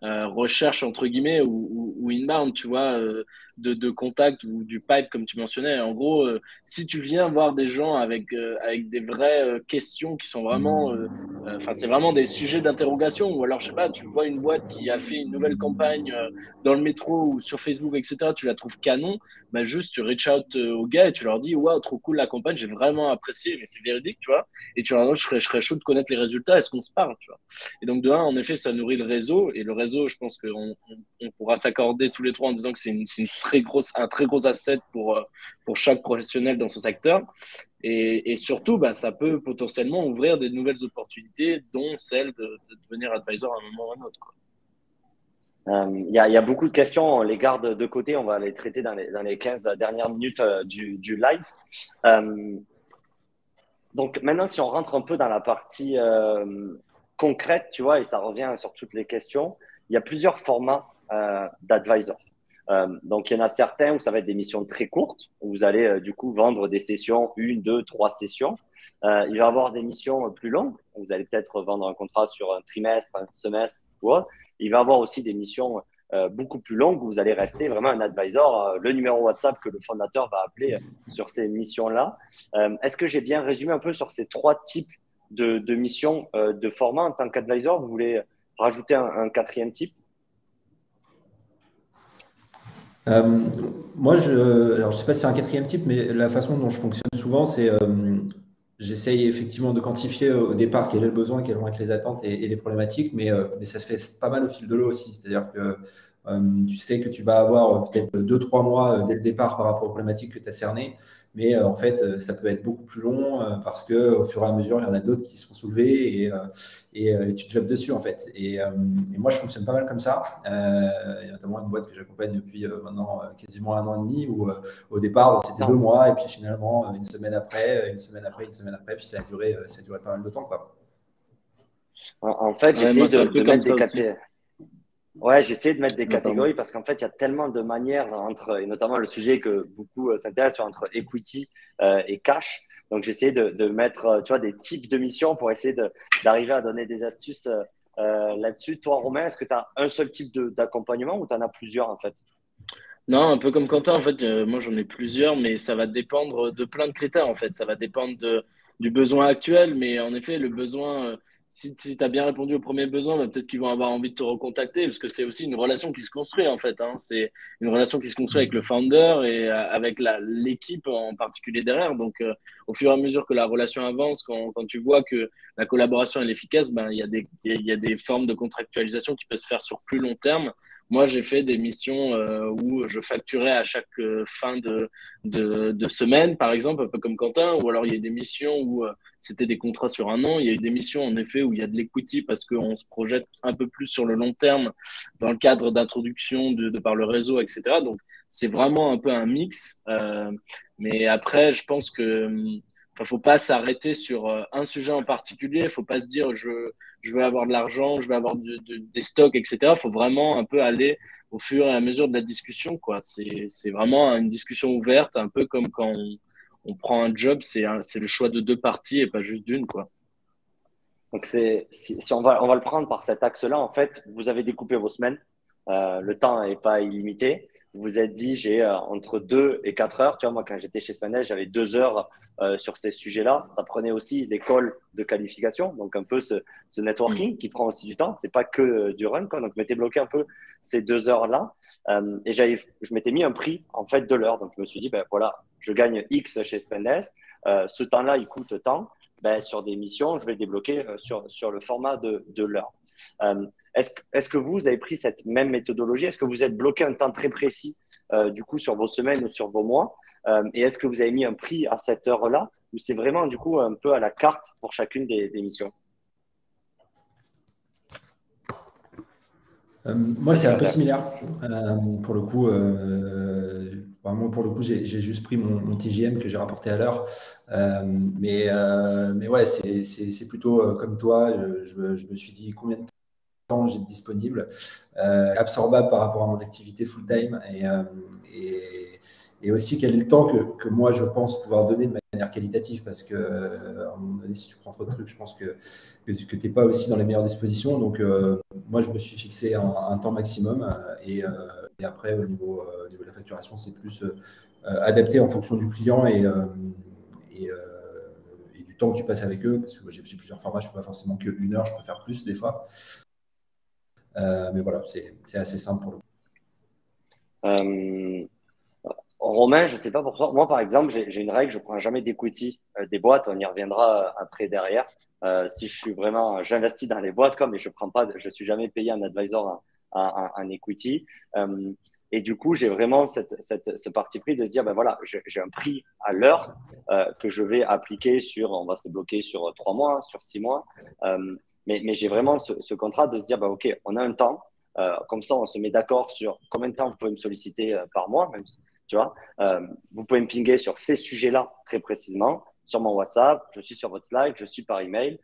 recherche, entre guillemets, ou inbound, tu vois, de contact ou du pipe, comme tu mentionnais. En gros, si tu viens voir des gens avec des vraies questions qui sont vraiment enfin, c'est vraiment des sujets d'interrogation. Ou alors, je sais pas, tu vois une boîte qui a fait une nouvelle campagne dans le métro ou sur Facebook, etc. Tu la trouves canon, bah juste tu reach out aux gars et tu leur dis, waouh, trop cool la campagne, j'ai vraiment apprécié, mais c'est véridique, tu vois. Et tu leur dis, je serais chaud de connaître les résultats, est-ce qu'on se parle, tu vois. Et donc, de un, en effet, ça nourrit le réseau. Et le réseau, je pense qu'on pourra s'accorder tous les trois en disant que c'est un très gros asset pour chaque professionnel dans son secteur. Et surtout, bah, ça peut potentiellement ouvrir des nouvelles opportunités, dont celle de devenir advisor à un moment ou à un autre, quoi. Il y a beaucoup de questions, on les garde de côté, on va les traiter dans les 15 dernières minutes du live. Donc maintenant, si on rentre un peu dans la partie concrète, tu vois, et ça revient sur toutes les questions, il y a plusieurs formats d'advisor. Donc, il y en a certains où ça va être des missions très courtes, où vous allez du coup vendre des sessions, 1, 2, 3 sessions. Il va y avoir des missions plus longues, où vous allez peut-être vendre un contrat sur un trimestre, un semestre ou autre. Il va y avoir aussi des missions beaucoup plus longues, où vous allez rester vraiment un advisor, le numéro WhatsApp que le fondateur va appeler sur ces missions-là. Est-ce que j'ai bien résumé un peu sur ces 3 types de missions de format en tant qu'advisor? Vous voulez rajouter un quatrième type? Euh, Moi, alors je sais pas si c'est un quatrième type, mais la façon dont je fonctionne souvent, c'est j'essaye effectivement de quantifier au départ quel est le besoin, quelles vont être les attentes et les problématiques, mais ça se fait pas mal au fil de l'eau aussi. C'est-à-dire que tu sais que tu vas avoir peut-être 2, 3 mois dès le départ par rapport aux problématiques que tu as cernées, mais en fait, ça peut être beaucoup plus long parce qu'au fur et à mesure, il y en a d'autres qui sont soulevés et tu te jobs dessus en fait. Et moi, je fonctionne pas mal comme ça. Il y a notamment une boîte que j'accompagne depuis maintenant quasiment 1 an et demi où au départ, c'était 2 mois et puis finalement, une semaine après, une semaine après, une semaine après, puis ça a duré pas mal de temps, quoi. En fait, Ouais, moi, j'essaie c'est un peu de comme mettre ça des aussi. catégories. Ouais, j'essaie de mettre des Ah, pardon. catégories parce qu'en fait, il y a tellement de manières entre, et notamment le sujet que beaucoup s'intéressent sur entre equity et cash. Donc, j'essaie de mettre, tu vois, des types de missions pour essayer d'arriver à donner des astuces là-dessus. Toi, Romain, est-ce que tu as un seul type d'accompagnement ou tu en as plusieurs en fait? Non, un peu comme Quentin, en fait, moi j'en ai plusieurs, mais ça va dépendre de plein de critères, en fait. Ça va dépendre du besoin actuel, mais en effet, le besoin, si tu as bien répondu au premier besoin, bah, peut-être qu'ils vont avoir envie de te recontacter, parce que c'est aussi une relation qui se construit, en fait, hein. C'est une relation qui se construit avec le founder et avec l'équipe en particulier derrière. Donc, au fur et à mesure que la relation avance, quand tu vois que la collaboration elle est efficace, ben, il y a des formes de contractualisation qui peuvent se faire sur plus long terme. Moi, j'ai fait des missions où je facturais à chaque fin de semaine, par exemple, un peu comme Quentin, ou alors il y a des missions où c'était des contrats sur 1 an. Il y a eu des missions, en effet, où il y a de l'equity parce qu'on se projette un peu plus sur le long terme dans le cadre d'introduction de par le réseau, etc. Donc, c'est vraiment un peu un mix. Mais après, je pense que enfin, faut pas s'arrêter sur un sujet en particulier. Faut pas se dire je veux avoir de l'argent, je veux avoir des stocks, etc. Il faut vraiment un peu aller au fur et à mesure de la discussion, quoi. C'est vraiment une discussion ouverte, un peu comme quand on prend un job, c'est le choix de 2 parties et pas juste d'une, quoi. Donc, si on va le prendre par cet axe-là, en fait, vous avez découpé vos semaines. Le temps n'est pas illimité. Vous vous êtes dit, j'ai entre 2 et 4 heures. Tu vois, moi, quand j'étais chez Spandex, j'avais 2 heures sur ces sujets-là. Ça prenait aussi l'école de qualification, donc un peu ce Mm. networking qui prend aussi du temps. C'est pas que du run, quoi. Donc, je m'étais bloqué un peu ces 2 heures-là. Et je m'étais mis un prix, en fait, de l'heure. Donc, je me suis dit, ben voilà, je gagne X chez Spandex. Ce temps-là, il coûte tant. Ben, sur des missions, je vais débloquer sur le format de l'heure. Est-ce que vous avez pris cette même méthodologie? Est-ce que vous êtes bloqué un temps très précis du coup sur vos semaines ou sur vos mois? Et est-ce que vous avez mis un prix à cette heure-là? Ou c'est vraiment du coup un peu à la carte pour chacune des missions? Moi, c'est Vas-y, un peu Quentin. similaire. Pour le coup, vraiment, pour le coup, j'ai juste pris mon TGM que j'ai rapporté à l'heure. Mais ouais, c'est plutôt comme toi. Je me suis dit combien de temps j'ai disponible, absorbable par rapport à mon activité full-time et aussi quel est le temps que moi je pense pouvoir donner de manière qualitative parce que à un moment donné, si tu prends trop de trucs, je pense que tu n'es pas aussi dans les meilleures dispositions. Donc, moi, je me suis fixé un temps maximum et après, au niveau de la facturation, c'est plus adapté en fonction du client et, euh, et du temps que tu passes avec eux parce que moi, j'ai plusieurs formats, je ne fais pas forcément que 1 heure, je peux faire plus des fois. Mais voilà, c'est assez simple pour le coup. Euh, Romain, je ne sais pas pour toi. Moi, par exemple, j'ai une règle, je ne prends jamais d'equity des boîtes. On y reviendra après derrière. Si je suis vraiment, j'investis dans les boîtes, comme, mais je prends pas, je suis jamais payé un advisor en equity. Euh, et du coup, j'ai vraiment ce parti pris de se dire, ben voilà, j'ai un prix à l'heure que je vais appliquer sur, on va se bloquer sur 3 mois, sur 6 mois. Mais j'ai vraiment ce contrat de se dire, ben ok, on a un temps. Comme ça, on se met d'accord sur combien de temps vous pouvez me solliciter par mois, même si tu vois, vous pouvez me pinguer sur ces sujets-là très précisément, sur mon WhatsApp, je suis sur votre Slack, je suis par email.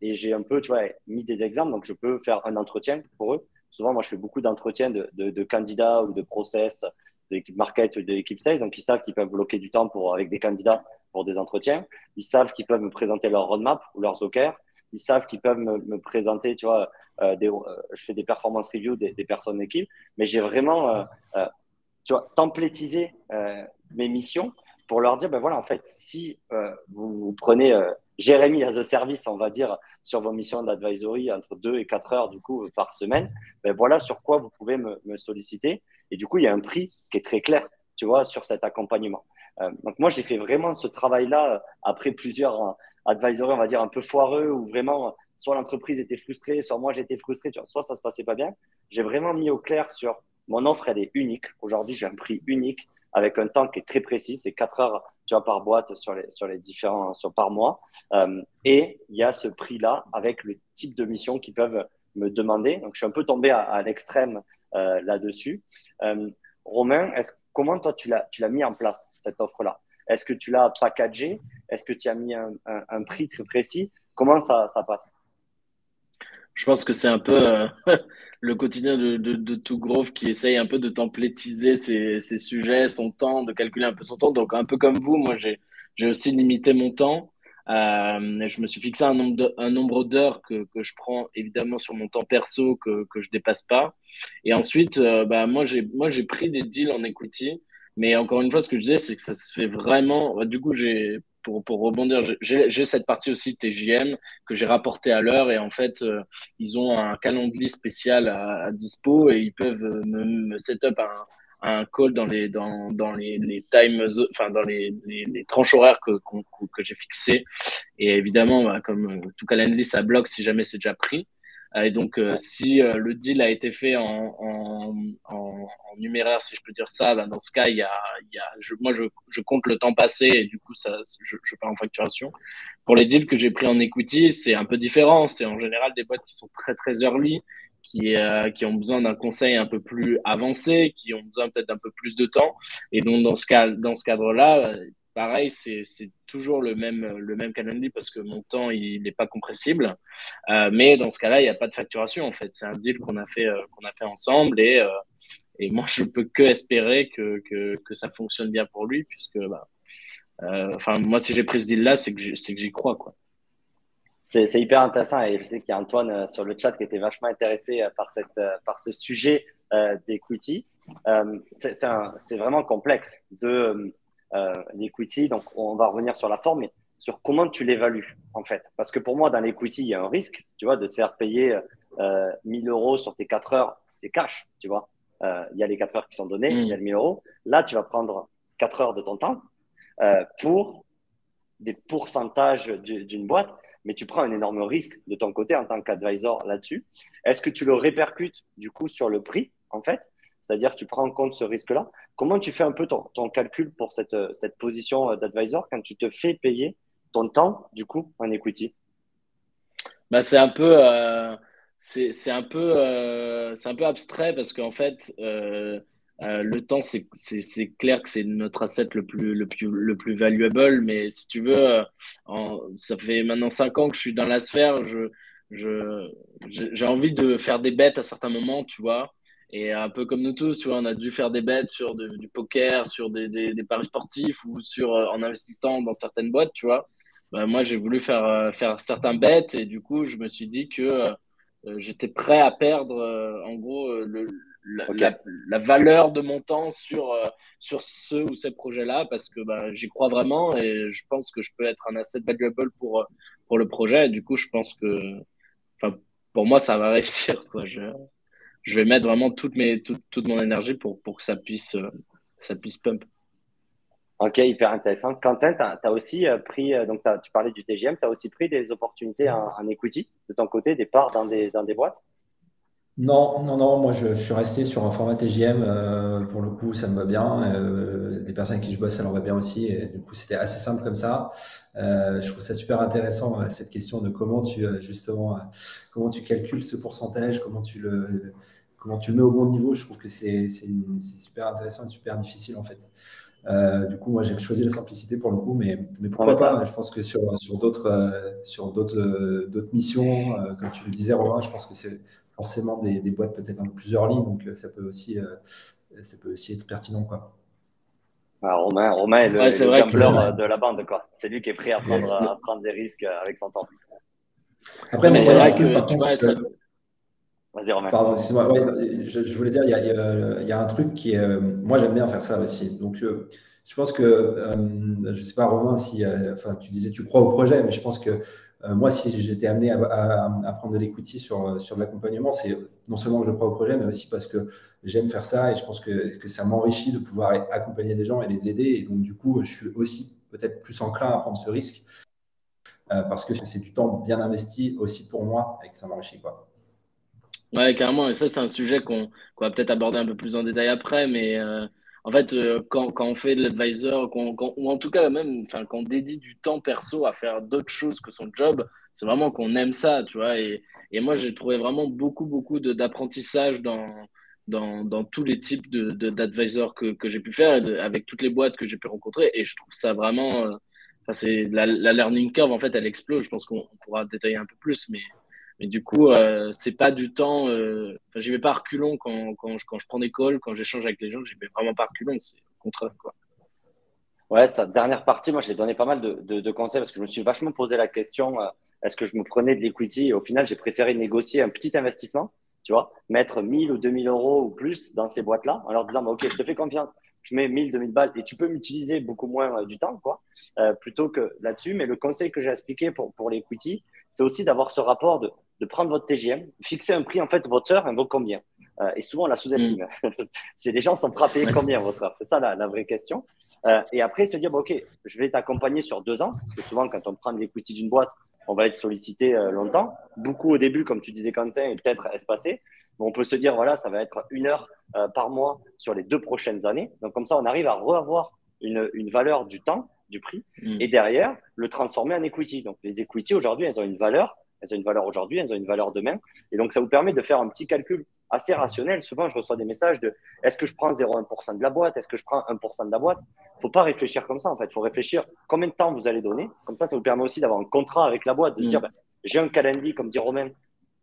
Et j'ai un peu, tu vois, mis des exemples. Donc, je peux faire un entretien pour eux souvent, moi, je fais beaucoup d'entretiens de candidats ou de process de l'équipe market ou de l'équipe sales. Donc, ils savent qu'ils peuvent bloquer du temps avec des candidats pour des entretiens. Ils savent qu'ils peuvent me présenter leur roadmap ou leurs OKR. Ils savent qu'ils peuvent me présenter, tu vois, je fais des performance reviews des personnes d'équipe, mais j'ai vraiment, tu vois, templétisé mes missions pour leur dire, ben voilà, en fait, si vous prenez Jérémy as a service, on va dire, sur vos missions d'advisory entre 2 et 4 heures du coup par semaine, ben voilà sur quoi vous pouvez me solliciter. Et du coup, il y a un prix qui est très clair, tu vois, sur cet accompagnement. Donc moi, j'ai fait vraiment ce travail-là après plusieurs advisory, on va dire, un peu foireux, où vraiment, soit l'entreprise était frustrée, soit moi, j'étais frustré, tu vois, soit ça se passait pas bien. J'ai vraiment mis au clair sur mon offre, elle est unique. Aujourd'hui, j'ai un prix unique avec un temps qui est très précis. C'est 4 heures, tu vois, par boîte sur les différents, par mois. Et il y a ce prix-là avec le type de mission qu'ils peuvent me demander. Donc, je suis un peu tombé à l'extrême là-dessus. Romain, comment toi, tu l'as mis en place, cette offre-là? Est-ce que tu l'as packagé? Est-ce que tu as mis un prix très précis? Comment ça passe? Je pense que c'est un peu le quotidien de tout Grove qui essaye un peu de templétiser ses sujets, son temps, de calculer un peu son temps. Donc, un peu comme vous, moi, j'ai aussi limité mon temps. Je me suis fixé un nombre d'heures que je prends évidemment sur mon temps perso que je dépasse pas. Et ensuite, bah, moi, j'ai pris des deals en equity. Mais encore une fois, ce que je disais, c'est que ça se fait vraiment. Du coup, pour rebondir, j'ai cette partie aussi TJM que j'ai rapporté à l'heure. Et en fait, ils ont un calendrier spécial à dispo et ils peuvent me set up un call dans les enfin dans les tranches horaires que j'ai fixées. Et évidemment, bah, comme tout calendrier, ça bloque si jamais c'est déjà pris. Et donc, si le deal a été fait en numéraire, si je peux dire ça, bah, dans ce cas, moi, je compte le temps passé et du coup, je parle en facturation. Pour les deals que j'ai pris en equity, c'est un peu différent. C'est en général des boîtes qui sont très, très early, qui ont besoin d'un conseil un peu plus avancé, qui ont besoin peut-être d'un peu plus de temps. Et donc, dans ce cadre-là, pareil, c'est toujours le même calendrier parce que mon temps, il n'est pas compressible. Mais dans ce cas-là, il n'y a pas de facturation, en fait. C'est un deal qu'on a fait ensemble et moi, je peux que espérer que ça fonctionne bien pour lui puisque, bah, enfin, moi, si j'ai pris ce deal-là, c'est que j'y crois, quoi. C'est hyper intéressant et je sais qu'il y a Antoine sur le chat qui était vachement intéressé par ce sujet d'equity. C'est vraiment complexe l'equity. Donc, on va revenir sur la forme, mais sur comment tu l'évalues en fait. Parce que pour moi, dans l'equity, il y a un risque, tu vois, de te faire payer 1000 euros sur tes 4 heures, c'est cash, tu vois. Il y a les 4 heures qui sont données, il y a le 1000 euros. Là, tu vas prendre 4 heures de ton temps pour des pourcentages d'une boîte, mais tu prends un énorme risque de ton côté en tant qu'advisor là-dessus. Est-ce que tu le répercutes du coup sur le prix, en fait? C'est-à-dire tu prends en compte ce risque-là. Comment tu fais un peu ton calcul pour cette position d'advisor quand tu te fais payer ton temps, du coup, en equity? Bah, c'est un peu abstrait parce qu'en fait, le temps, c'est clair que c'est notre asset le plus valuable. Mais si tu veux, ça fait maintenant 5 ans que je suis dans la sphère. Je, j'ai envie de faire des bets à certains moments, tu vois. Et un peu comme nous tous, tu vois, on a dû faire des bets sur du poker, sur des paris sportifs ou en investissant dans certaines boîtes, tu vois. Bah, moi, j'ai voulu faire certains bets et du coup, je me suis dit que j'étais prêt à perdre, en gros, la, Ok. la, la valeur de mon temps sur ce ou ces projets-là parce que bah, j'y crois vraiment et je pense que je peux être un asset valuable pour le projet. Et du coup, je pense que, enfin, pour moi, ça va réussir, quoi. Je vais mettre vraiment toute mon énergie pour que ça puisse pump. Ok, hyper intéressant. Quentin, tu as aussi pris, donc tu parlais du TGM, tu as aussi pris des opportunités en equity de ton côté, des parts dans des boîtes? Non, non, non, moi je suis resté sur un format TJM, pour le coup ça me va bien, les personnes avec qui je bosse ça leur va bien aussi, et du coup c'était assez simple comme ça. Je trouve ça super intéressant, cette question de comment justement, comment tu calcules ce pourcentage, comment tu le mets au bon niveau. Je trouve que c'est super intéressant et super difficile en fait. Du coup, moi, j'ai choisi la simplicité pour le coup, mais pourquoi pas? Je pense que sur d'autres missions, comme tu le disais, Romain, je pense que c'est forcément des boîtes peut-être un peu plus early, donc ça peut aussi être pertinent, quoi. Alors, Romain est Ouais, est c'est le vrai gambler que de la bande, quoi. C'est lui qui est prêt à Yes. prendre des risques avec son temps. Après, mais moi, c'est il y a un vrai truc, que par tu contre, vois, ça... Vas-y, Romain. pardon, excuse-moi. Ouais, je voulais dire, il y a un truc qui est. Moi, j'aime bien faire ça aussi. Donc, je pense que, je ne sais pas, Romain, si. Enfin, tu disais, tu crois au projet, mais je pense que moi, si j'étais amené à prendre de l'equity sur de l'accompagnement, c'est non seulement que je crois au projet, mais aussi parce que j'aime faire ça et je pense que ça m'enrichit de pouvoir accompagner des gens et les aider. Et donc, du coup, je suis aussi peut-être plus enclin à prendre ce risque parce que c'est du temps bien investi aussi pour moi et que ça m'enrichit, quoi. Ouais, carrément. Et ça, c'est un sujet qu'on va peut-être aborder un peu plus en détail après. Mais en fait, quand on fait de l'advisor, ou en tout cas même, enfin, quand on dédie du temps perso à faire d'autres choses que son job, c'est vraiment qu'on aime ça, tu vois. Et moi, j'ai trouvé vraiment beaucoup d'apprentissage dans tous les types d'advisors que j'ai pu faire, avec toutes les boîtes que j'ai pu rencontrer. Et je trouve ça vraiment. Enfin, c'est la learning curve, en fait, elle explose. Je pense qu'on pourra détailler un peu plus, mais du coup, c'est pas du temps. Enfin, j'y vais pas à reculons quand je prends des calls, quand j'échange avec les gens, j'y vais vraiment pas à reculons. C'est au contraire, quoi. Ouais, sa dernière partie, moi, j'ai donné pas mal de conseils parce que je me suis vachement posé la question, est-ce que je me prenais de l'equity? Et au final, j'ai préféré négocier un petit investissement, tu vois, mettre 1000 ou 2000 euros ou plus dans ces boîtes-là en leur disant, bah, OK, je te fais confiance, je mets 1000, 2000 balles et tu peux m'utiliser beaucoup moins du temps, quoi, plutôt que là-dessus. Mais le conseil que j'ai expliqué pour l'equity, c'est aussi d'avoir ce rapport de prendre votre TGM, fixer un prix, en fait, votre heure, elle vaut combien? Et souvent, on la Mm. sous-estime. C'est les gens sont prêts à payer Ouais. combien votre heure? C'est ça la vraie question. Et après, se dire, bon, OK, je vais t'accompagner sur 2 ans, parce que souvent, quand on prend l'equity d'une boîte, on va être sollicité longtemps. Beaucoup au début, comme tu disais, Quentin, et peut-être espacé. Mais on peut se dire, voilà, ça va être 1 heure par mois sur les 2 prochaines années. Donc, comme ça, on arrive à revoir une valeur du temps, du prix, Mm. et derrière, le transformer en equity. Donc, les equity, aujourd'hui, elles ont une valeur. Elles ont une valeur aujourd'hui, elles ont une valeur demain. Et donc, ça vous permet de faire un petit calcul assez rationnel. Souvent, je reçois des messages de est-ce que je prends 0,1% de la boîte? Est-ce que je prends 1% de la boîte? Il ne faut pas réfléchir comme ça, en fait. Il faut réfléchir combien de temps vous allez donner. Comme ça vous permet aussi d'avoir un contrat avec la boîte, de se dire, Mm. ben, j'ai un calendrier, comme dit Romain.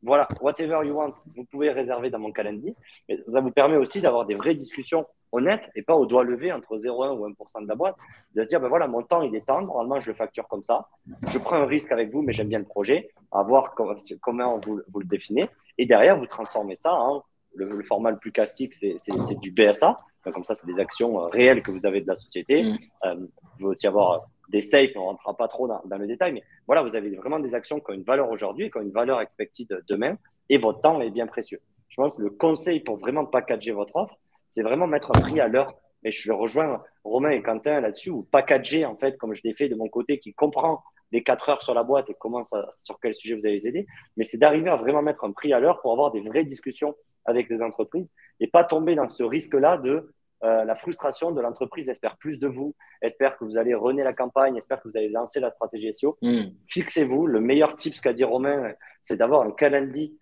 Voilà, whatever you want, vous pouvez réserver dans mon calendrier. Mais ça vous permet aussi d'avoir des vraies discussions honnêtes et pas au doigt levé entre 0,1 ou 1% de la boîte. De se dire, ben voilà, mon temps, il est temps. Normalement, je le facture comme ça. Je prends un risque avec vous, mais j'aime bien le projet. À voir comment vous le définissez. Et derrière, vous transformez ça en le format le plus classique, c'est du BSA. Donc, comme ça, c'est des actions réelles que vous avez de la société. Mm. Vous pouvez aussi avoir des safes, mais on ne rentrera pas trop dans le détail. Mais voilà, vous avez vraiment des actions qui ont une valeur aujourd'hui, qui ont une valeur expected demain, et votre temps est bien précieux. Je pense que le conseil pour vraiment packager votre offre, c'est vraiment mettre un prix à l'heure. Et je rejoins Romain et Quentin là-dessus, ou packager, en fait, comme je l'ai fait de mon côté, qui comprend les 4 heures sur la boîte et comment sur quel sujet vous allez les aider. Mais c'est d'arriver à vraiment mettre un prix à l'heure pour avoir des vraies discussions avec les entreprises et pas tomber dans ce risque-là de la frustration de l'entreprise espère plus de vous, espère que vous allez runner la campagne, espère que vous allez lancer la stratégie SEO. Mm. Fixez-vous. Le meilleur tip, ce qu'a dit Romain, c'est d'avoir un calendrier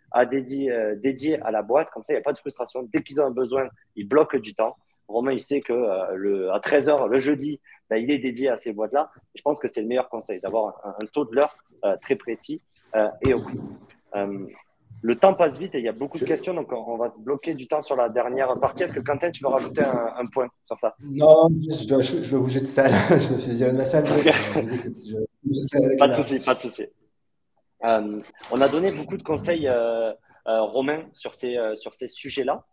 dédié à la boîte. Comme ça, il n'y a pas de frustration. Dès qu'ils ont un besoin, ils bloquent du temps. Romain, il sait que à 13h le jeudi, là, il est dédié à ces boîtes-là. Je pense que c'est le meilleur conseil, d'avoir un taux de l'heure très précis et au prix. Le temps passe vite et il y a beaucoup de questions, donc on va se bloquer du temps sur la dernière partie. Est-ce que Quentin, tu veux rajouter un point sur ça? Non, je dois bouger de salle. Je me fais virer de ma salle. Donc, je vous écoute. Je serai avec Pas de la- souci, pas de souci. On a donné beaucoup de conseils, Romain, sur ces sujets-là.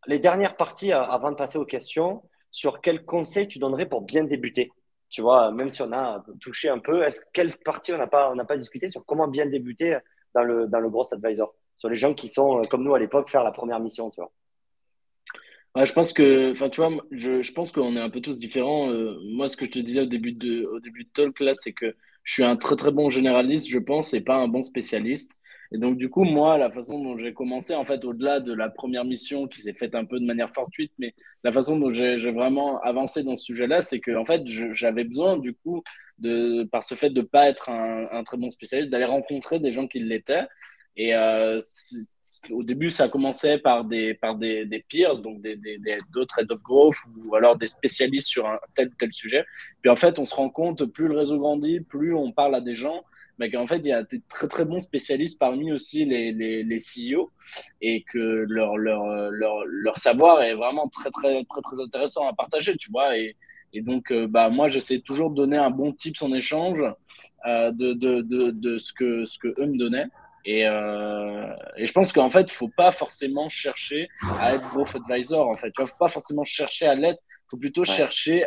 Les dernières parties, avant de passer aux questions, sur quels conseils tu donnerais pour bien débuter? Tu vois, même si on a touché un peu, quelle partie on n'a pas discuté sur comment bien débuter dans le Growth Advisor? Sur les gens qui sont, comme nous à l'époque, faire la première mission, tu vois. Ouais, je pense que, enfin, tu vois, je pense qu'on est un peu tous différents. Moi, ce que je te disais au début de talk, là, c'est que je suis un très bon généraliste, je pense, et pas un bon spécialiste. Et donc, du coup, moi, la façon dont j'ai commencé, en fait, au-delà de la première mission qui s'est faite un peu de manière fortuite, mais la façon dont j'ai vraiment avancé dans ce sujet-là, c'est que, en fait, j'avais besoin, du coup, par ce fait de pas être un très bon spécialiste, d'aller rencontrer des gens qui l'étaient. Et au début, ça commençait par des peers, donc d'autres head of growth ou alors des spécialistes sur un tel ou tel sujet. Puis en fait, on se rend compte, plus le réseau grandit, plus on parle à des gens, mais qu'en fait, il y a des très très bons spécialistes parmi aussi les CEO et que leur savoir est vraiment très très très très intéressant à partager, tu vois. Et donc, bah, moi, j'essaie toujours de donner un bon tips en échange de ce que eux me donnaient. Et je pense qu'en fait, il faut pas forcément chercher à être growth advisor. En fait, tu vois, faut pas forcément chercher à l'être. Il faut plutôt Ouais. chercher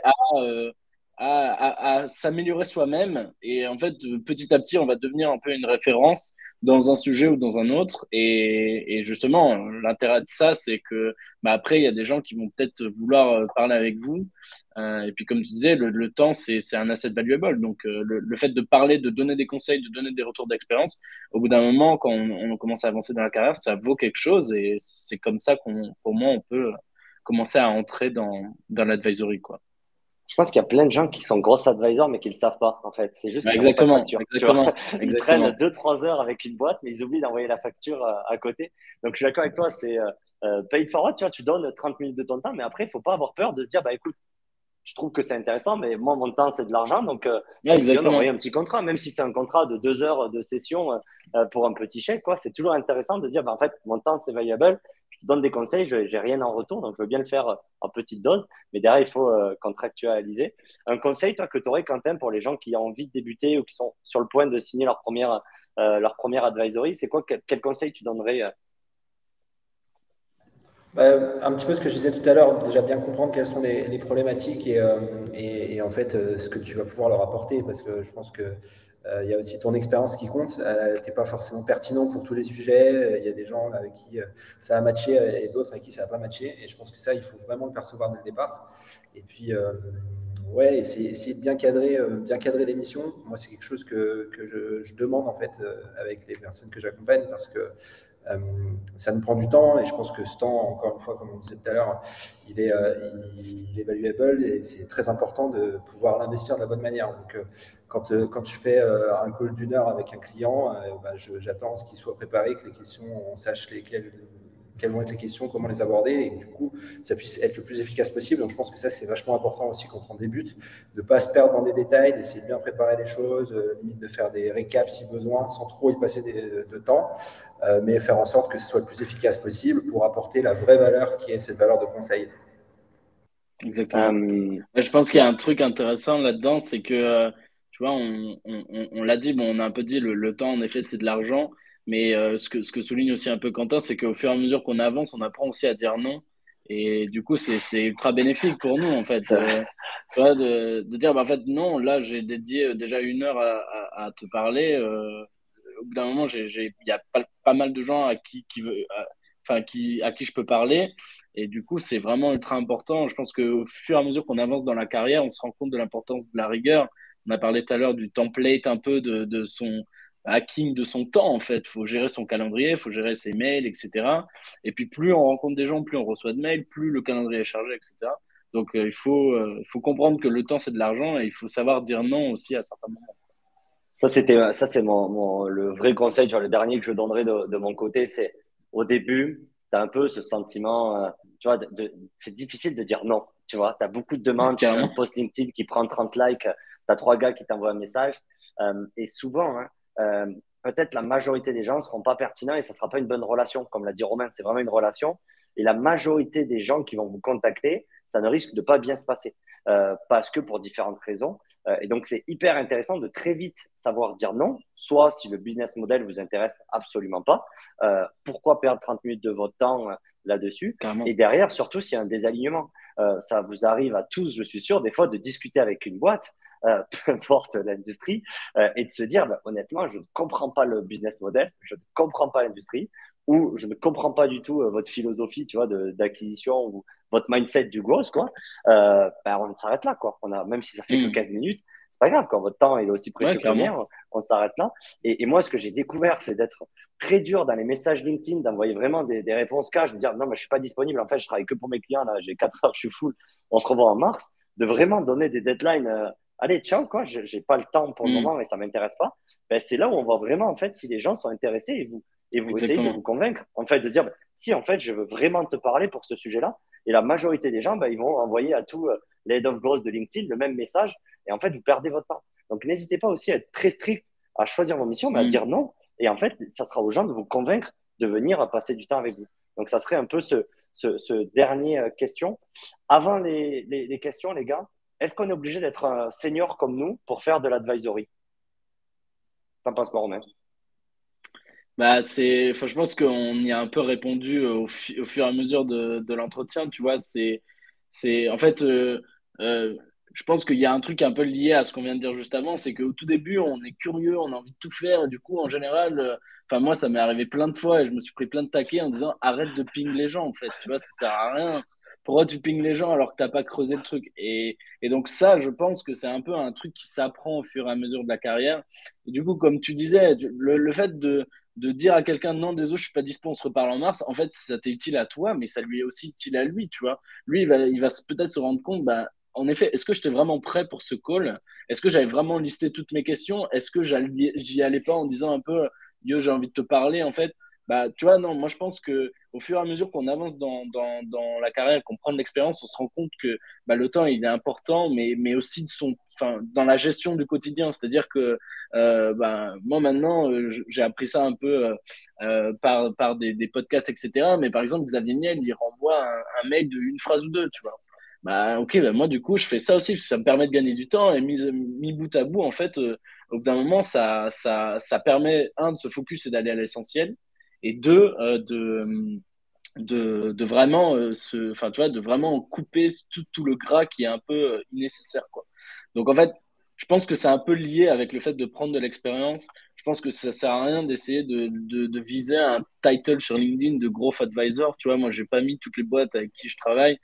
à s'améliorer soi-même. Et en fait, petit à petit, on va devenir un peu une référence dans un sujet ou dans un autre. Et justement, l'intérêt de ça, c'est que bah, après, il y a des gens qui vont peut-être vouloir parler avec vous. Et puis, comme tu disais, le temps, c'est un asset valuable. Donc, le fait de parler, de donner des conseils, de donner des retours d'expérience, au bout d'un moment, quand on commence à avancer dans la carrière, ça vaut quelque chose. Et c'est comme ça pour moi, on peut commencer à entrer dans l'advisory, quoi. Je pense qu'il y a plein de gens qui sont grosses advisors, mais qui ne le savent pas, en fait. C'est juste Ouais, qu'ils n'envoient pas de exactement, facture. Tu vois, exactement, ils prennent exactement. 2-3 heures avec une boîte, mais ils oublient d'envoyer la facture à côté. Donc, je suis d'accord avec toi, c'est pay it forward, tu vois, tu donnes 30 minutes de ton temps, mais après, il ne faut pas avoir peur de se dire, bah écoute, je trouve que c'est intéressant, mais moi, mon temps, c'est de l'argent. Donc, Ouais, essayons d'envoyer exactement. un petit contrat, même si c'est un contrat de 2 heures de session pour un petit chèque, quoi. C'est toujours intéressant de dire, bah, en fait, mon temps, c'est valuable. Je te donne des conseils, je n'ai rien en retour, donc je veux bien le faire en petite dose. Mais derrière, il faut contractualiser. Un conseil, toi, que tu aurais, Quentin, pour les gens qui ont envie de débuter ou qui sont sur le point de signer leur première advisory, c'est quoi, quel conseil tu donnerais Un petit peu ce que je disais tout à l'heure, déjà bien comprendre quelles sont les problématiques et en fait ce que tu vas pouvoir leur apporter, parce que je pense que il y a aussi ton expérience qui compte. Tu n'es pas forcément pertinent pour tous les sujets. Il y a des gens avec qui ça a matché et d'autres avec qui ça n'a pas matché. Et je pense que ça, il faut vraiment le percevoir dès le départ. Et puis, ouais, essayer de bien cadrer l'émission. Moi, c'est quelque chose que je demande en fait avec les personnes que j'accompagne parce que euh, ça nous prend du temps et je pense que ce temps, encore une fois, comme on disait tout à l'heure, il est valuable et c'est très important de pouvoir l'investir de la bonne manière. Donc, quand je fais un call d'une heure avec un client, bah, j'attends ce qu'il soit préparé, que les questions, on sache quelles vont être les questions, comment les aborder et que, du coup, ça puisse être le plus efficace possible. Donc, je pense que ça, c'est vachement important aussi quand on débute, de ne pas se perdre dans des détails, d'essayer de bien préparer les choses, limite de faire des récaps si besoin, sans trop y passer de temps, mais faire en sorte que ce soit le plus efficace possible pour apporter la vraie valeur qui est cette valeur de conseil. Exactement. euh, Je pense qu'il y a ouais, un truc intéressant là-dedans, c'est que, tu vois, on l'a dit, bon, on a un peu dit, le temps, en effet, c'est de l'argent, mais ce que souligne aussi un peu Quentin, c'est qu'au fur et à mesure qu'on avance, on apprend aussi à dire non. Et du coup, c'est ultra bénéfique pour nous, en fait. ça, Tu vois, de dire, bah, en fait, non, là, j'ai dédié déjà 1 heure à te parler. Au bout d'un moment, il y a pas mal de gens à qui je peux parler. Et du coup, c'est vraiment ultra important. Je pense qu'au fur et à mesure qu'on avance dans la carrière, on se rend compte de l'importance de la rigueur. On a parlé tout à l'heure du template un peu de son hacking de son temps, en fait. Il faut gérer son calendrier, il faut gérer ses mails, etc. Et puis, plus on rencontre des gens, plus on reçoit de mails, plus le calendrier est chargé, etc. Donc, il faut comprendre que le temps, c'est de l'argent et il faut savoir dire non aussi à certains moments. ça, c'est le vrai conseil, genre le dernier que je donnerais de mon côté, c'est au début, tu as un peu ce sentiment, tu vois, c'est difficile de dire non, tu vois, tu as beaucoup de demandes, tu fais un Carrément. post LinkedIn qui prend 30 likes, tu as 3 gars qui t'envoient un message, et souvent, hein, peut-être la majorité des gens ne seront pas pertinents et ça ne sera pas une bonne relation, comme l'a dit Romain, c'est vraiment une relation, et la majorité des gens qui vont vous contacter, ça ne risque de pas bien se passer, parce que pour différentes raisons. Et donc, c'est hyper intéressant de très vite savoir dire non, soit si le business model vous intéresse absolument pas, pourquoi perdre 30 minutes de votre temps là-dessus? Et Carrément. derrière, surtout s'il y a un désalignement. Ça vous arrive à tous, je suis sûr, des fois de discuter avec une boîte, peu importe l'industrie, et de se dire, bah, honnêtement, je ne comprends pas le business model, je ne comprends pas l'industrie, ou je ne comprends pas du tout votre philosophie, tu vois, d'acquisition ou votre mindset du growth, quoi. Ben, on s'arrête là, quoi. Même si ça fait que Hmm. 15 minutes, c'est pas grave, quand votre temps il est aussi Ouais, précieux que le carrément. mien, on s'arrête là. Et moi, ce que j'ai découvert, c'est d'être très dur dans les messages LinkedIn, d'envoyer vraiment des réponses cash, de dire non, mais je suis pas disponible, en fait, je travaille que pour mes clients, là, j'ai 4 heures, je suis full, on se revoit en mars, de vraiment donner des deadlines. Allez, ciao, quoi, j'ai pas le temps pour le Hmm. moment et ça m'intéresse pas. Ben, c'est là où on voit vraiment, en fait, si les gens sont intéressés et vous et vous essayez de Exactement. vous convaincre, en fait, de dire, si, en fait, je veux vraiment te parler pour ce sujet-là. Et la majorité des gens, ils vont envoyer à tous les head of growth de LinkedIn le même message. Et en fait, vous perdez votre temps. Donc, n'hésitez pas aussi à être très strict, à choisir vos missions, mais à dire non. Et en fait, ça sera aux gens de vous convaincre de venir passer du temps avec vous. Donc, ça serait un peu ce dernier question. Avant les questions, les gars, est-ce qu'on est obligé d'être un senior comme nous pour faire de l'advisory? T'en penses quoi, Romain? Bah, enfin, je pense qu'on y a un peu répondu au fur et à mesure de l'entretien, tu vois. En fait, euh, je pense qu'il y a un truc un peu lié à ce qu'on vient de dire juste avant, c'est qu'au tout début, on est curieux, on a envie de tout faire, et du coup, en général, enfin, moi, ça m'est arrivé plein de fois et je me suis pris plein de taquets en disant arrête de ping les gens, en fait, tu vois, ça sert à rien. Pourquoi tu ping les gens alors que t'as pas creusé le truc? Et donc, ça, je pense que c'est un peu un truc qui s'apprend au fur et à mesure de la carrière. Et du coup, comme tu disais, le fait de dire à quelqu'un non, désolé, je suis pas dispo, on se reparle en mars, en fait, ça t'est utile à toi, mais ça lui est aussi utile à lui, tu vois. Lui, il va peut-être se rendre compte, bah, en effet, est-ce que j'étais vraiment prêt pour ce call? Est-ce que j'avais vraiment listé toutes mes questions? Est-ce que j'y allais pas en disant un peu, yo, j'ai envie de te parler, en fait? Bah, tu vois, non, moi je pense que au fur et à mesure qu'on avance dans la carrière, qu'on prend de l'expérience, on se rend compte que bah, le temps il est important, mais aussi enfin, dans la gestion du quotidien. C'est-à-dire que bah, moi maintenant, j'ai appris ça un peu par des podcasts, etc. Mais par exemple, Xavier Niel, il renvoie un mail d'une phrase ou deux, tu vois. Bah, ok, bah, moi, du coup, je fais ça aussi, parce que ça me permet de gagner du temps. Et mis bout à bout, en fait, au bout d'un moment, ça permet, un, de se focus et d'aller à l'essentiel. Et deux, de vraiment enfin, tu vois, de vraiment couper tout le gras qui est un peu nécessaire, quoi. Donc, en fait, je pense que c'est un peu lié avec le fait de prendre de l'expérience. Je pense que ça sert à rien d'essayer de viser un title sur LinkedIn de Growth Advisor. Tu vois, moi, j'ai pas mis toutes les boîtes avec qui je travaille.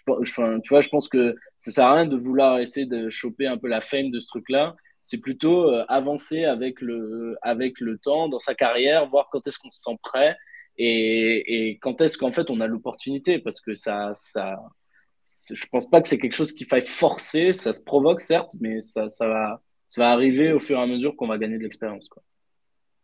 Enfin, tu vois, je pense que ça sert à rien de vouloir essayer de choper un peu la fame de ce truc-là. C'est plutôt avancer avec le temps dans sa carrière, voir quand est-ce qu'on se sent prêt et quand est-ce qu'en fait on a l'opportunité, parce que je pense pas que c'est quelque chose qu'il faille forcer, ça se provoque certes, mais ça va arriver au fur et à mesure qu'on va gagner de l'expérience, quoi.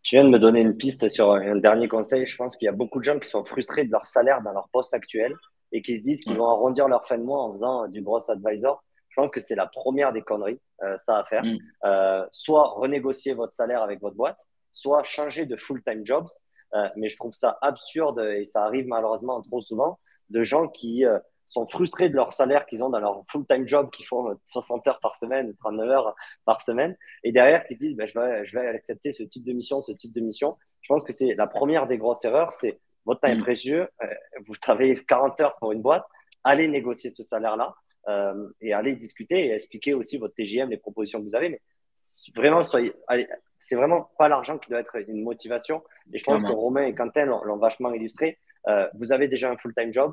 Tu viens de me donner une piste sur un dernier conseil. Je pense qu'il y a beaucoup de gens qui sont frustrés de leur salaire dans leur poste actuel et qui se disent qu'ils Ouais. vont arrondir leur fin de mois en faisant du gross advisor. Je pense que c'est la première des conneries, ça à faire. Mm. Soit renégocier votre salaire avec votre boîte, soit changer de full-time jobs. Mais je trouve ça absurde et ça arrive malheureusement trop souvent de gens qui sont frustrés de leur salaire qu'ils ont dans leur full-time job, qui font 60 heures par semaine, 39 heures par semaine, et derrière qui se disent je vais accepter ce type de mission, ce type de mission. Je pense que c'est la première des grosses erreurs, c'est votre temps est Mm. précieux, vous travaillez 40 heures pour une boîte, allez négocier ce salaire-là et allez discuter et expliquer aussi votre TGM, les propositions que vous avez. Mais vraiment, c'est vraiment pas l'argent qui doit être une motivation. Et je pense que Clairement. Romain et Quentin l'ont vachement illustré. Vous avez déjà un full-time job.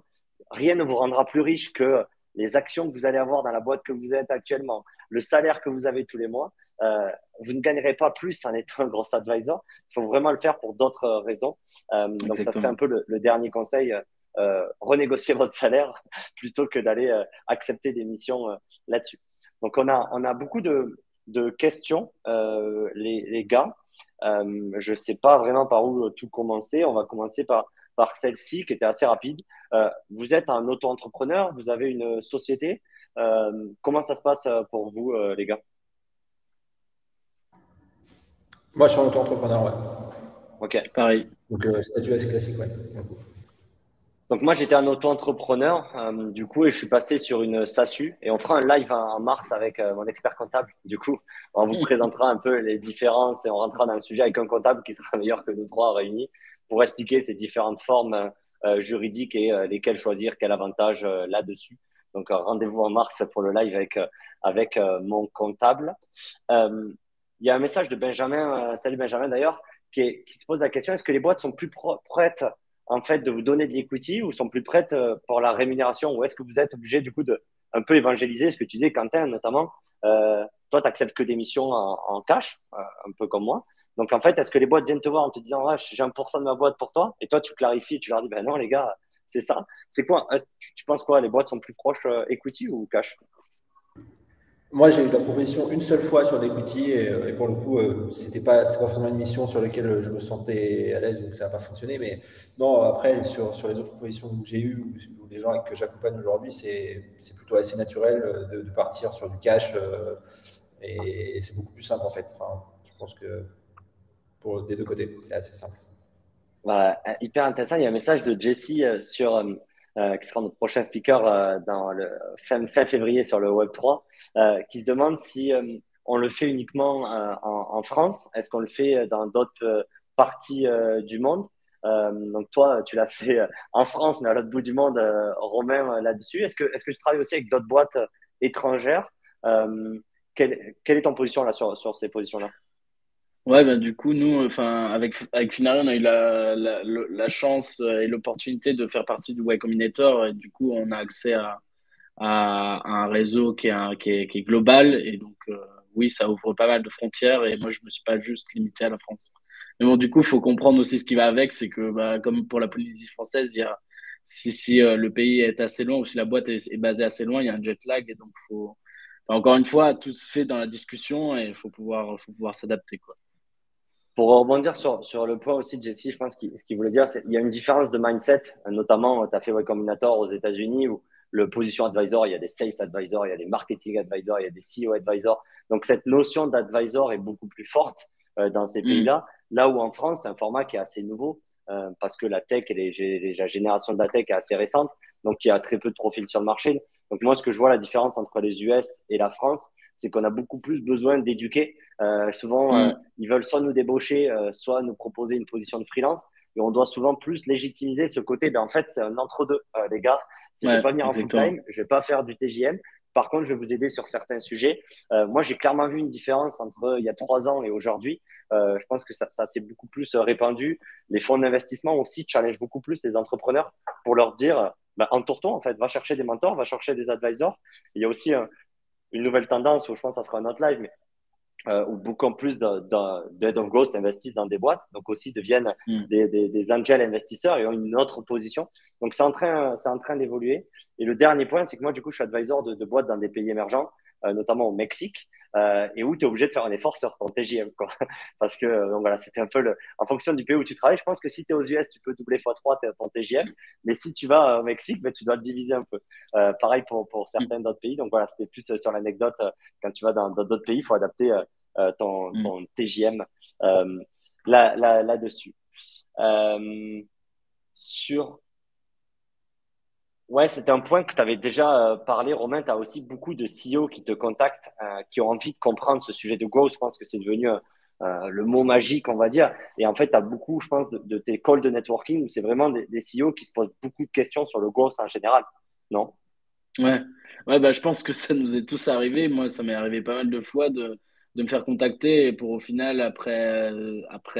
Rien ne vous rendra plus riche que les actions que vous allez avoir dans la boîte que vous êtes actuellement, le salaire que vous avez tous les mois. Vous ne gagnerez pas plus en étant un gros advisor. Il faut vraiment le faire pour d'autres raisons. Donc, ça serait un Exactement. peu le dernier conseil. Renégocier votre salaire plutôt que d'aller accepter des missions là-dessus. Donc, on a beaucoup de questions, les gars. Je ne sais pas vraiment par où tout commencer. On va commencer par celle-ci qui était assez rapide. Vous êtes un auto-entrepreneur, vous avez une société. Comment ça se passe pour vous, les gars? Moi, je suis un auto-entrepreneur, ouais. Ok. Pareil. Donc, statut assez classique, ouais. Donc moi, j'étais un auto-entrepreneur, du coup, et je suis passé sur une SASU. Et on fera un live en mars avec mon expert comptable. Du coup, on vous présentera un peu les différences et on rentrera dans le sujet avec un comptable qui sera meilleur que nous trois réunis pour expliquer ces différentes formes juridiques et lesquelles choisir, quel avantage là-dessus. Donc rendez-vous en mars pour le live avec mon comptable. Euh, Il y a un message de Benjamin, salut Benjamin d'ailleurs, qui se pose la question, est-ce que les boîtes sont plus prêtes en fait de vous donner de l'equity ou sont plus prêtes pour la rémunération, ou est-ce que vous êtes obligé du coup de un peu évangéliser ce que tu disais, Quentin notamment. Toi, tu n'acceptes que des missions en cash, un peu comme moi. Donc en fait, est-ce que les boîtes viennent te voir en te disant ah, j'ai 1% de ma boîte pour toi, et toi tu clarifies, tu leur dis ben non les gars, c'est ça. C'est quoi? Tu penses quoi? Les boîtes sont plus proches equity ou cash? Moi, j'ai eu la proposition une seule fois sur l'equity et pour le coup, c'est pas forcément une mission sur laquelle je me sentais à l'aise, donc ça n'a pas fonctionné. Mais non, après, sur les autres propositions que j'ai eues ou les gens que j'accompagne aujourd'hui, c'est plutôt assez naturel de partir sur du cash et c'est beaucoup plus simple en fait. Enfin, je pense que pour des deux côtés, c'est assez simple. Voilà, hyper intéressant. Il y a un message de Jesse qui sera notre prochain speaker dans le fin février sur le Web3, qui se demande si on le fait uniquement en France. Est-ce qu'on le fait dans d'autres parties du monde? Donc toi, tu l'as fait en France, mais à l'autre bout du monde, Romain, là-dessus. Est-ce que tu travailles aussi avec d'autres boîtes étrangères? Quelle est ton position là sur ces positions-là? Ouais, bah, du coup, nous, enfin, avec Finari, on a eu la chance et l'opportunité de faire partie du Y Combinator. Et du coup, on a accès à un réseau qui est global. Et donc, oui, ça ouvre pas mal de frontières. Et moi, je me suis pas juste limité à la France. Mais bon, du coup, il faut comprendre aussi ce qui va avec. C'est que, bah, comme pour la Polynésie française, il y a, si le pays est assez loin ou si la boîte est basée assez loin, il y a un jet lag. Et donc, enfin, encore une fois, tout se fait dans la discussion et il faut pouvoir s'adapter, quoi. Pour rebondir sur le point aussi de Jesse, je pense ce qu'il voulait dire, c'est qu'il y a une différence de mindset, notamment, tu as fait Y Combinator aux États-Unis où le position advisor, il y a des sales advisors, il y a des marketing advisors, il y a des CEO advisors. Donc, cette notion d'advisor est beaucoup plus forte dans ces Hmm. pays-là. Là où en France, c'est un format qui est assez nouveau parce que la tech et la génération de la tech est assez récente. Donc, il y a très peu de profils sur le marché. Donc, moi, ce que je vois, la différence entre les US et la France, c'est qu'on a beaucoup plus besoin d'éduquer. Souvent, Hmm. ils veulent soit nous débaucher, soit nous proposer une position de freelance. Et on doit souvent plus légitimiser ce côté. Ben, en fait, c'est un entre-deux, les gars. Je ne vais Ouais, pas venir en exactement. full-time, je ne vais pas faire du TJM. Par contre, je vais vous aider sur certains sujets. Moi, j'ai clairement vu une différence entre il y a 3 ans et aujourd'hui. Je pense que ça s'est beaucoup plus répandu. Les fonds d'investissement aussi challengent beaucoup plus les entrepreneurs pour leur dire, ben, entoure-toi, en fait, va chercher des mentors, va chercher des advisors. Il y a aussi une nouvelle tendance où je pense que ça sera un autre live, mais où beaucoup en plus d'Head of Growth investissent dans des boîtes, donc aussi deviennent Hmm. des angel investisseurs et ont une autre position. Donc c'est en train d'évoluer. Et le dernier point, c'est que moi, du coup, je suis advisor de boîtes dans des pays émergents, notamment au Mexique, et où tu es obligé de faire un effort sur ton TJM, quoi. Parce que, donc voilà, c'était un peu en fonction du pays où tu travailles. Je pense que si tu es aux US, tu peux doubler x3 ton TJM, mais si tu vas au Mexique, ben, tu dois le diviser un peu. Pareil pour Hmm. certains d'autres pays. Donc voilà, c'était plus sur l'anecdote. Quand tu vas dans d'autres pays, il faut adapter Hmm. ton TJM là-dessus. Euh, sur Ouais, c'était un point que tu avais déjà parlé, Romain. Tu as aussi beaucoup de CEO qui te contactent, qui ont envie de comprendre ce sujet de growth. Je pense que c'est devenu le mot magique, on va dire. Et en fait, tu as beaucoup, je pense, de tes calls de networking où c'est vraiment des CEO qui se posent beaucoup de questions sur le growth en général. Non? Ouais. Ouais, bah, je pense que ça nous est tous arrivé. Moi, ça m'est arrivé pas mal de fois de me faire contacter et pour au final, après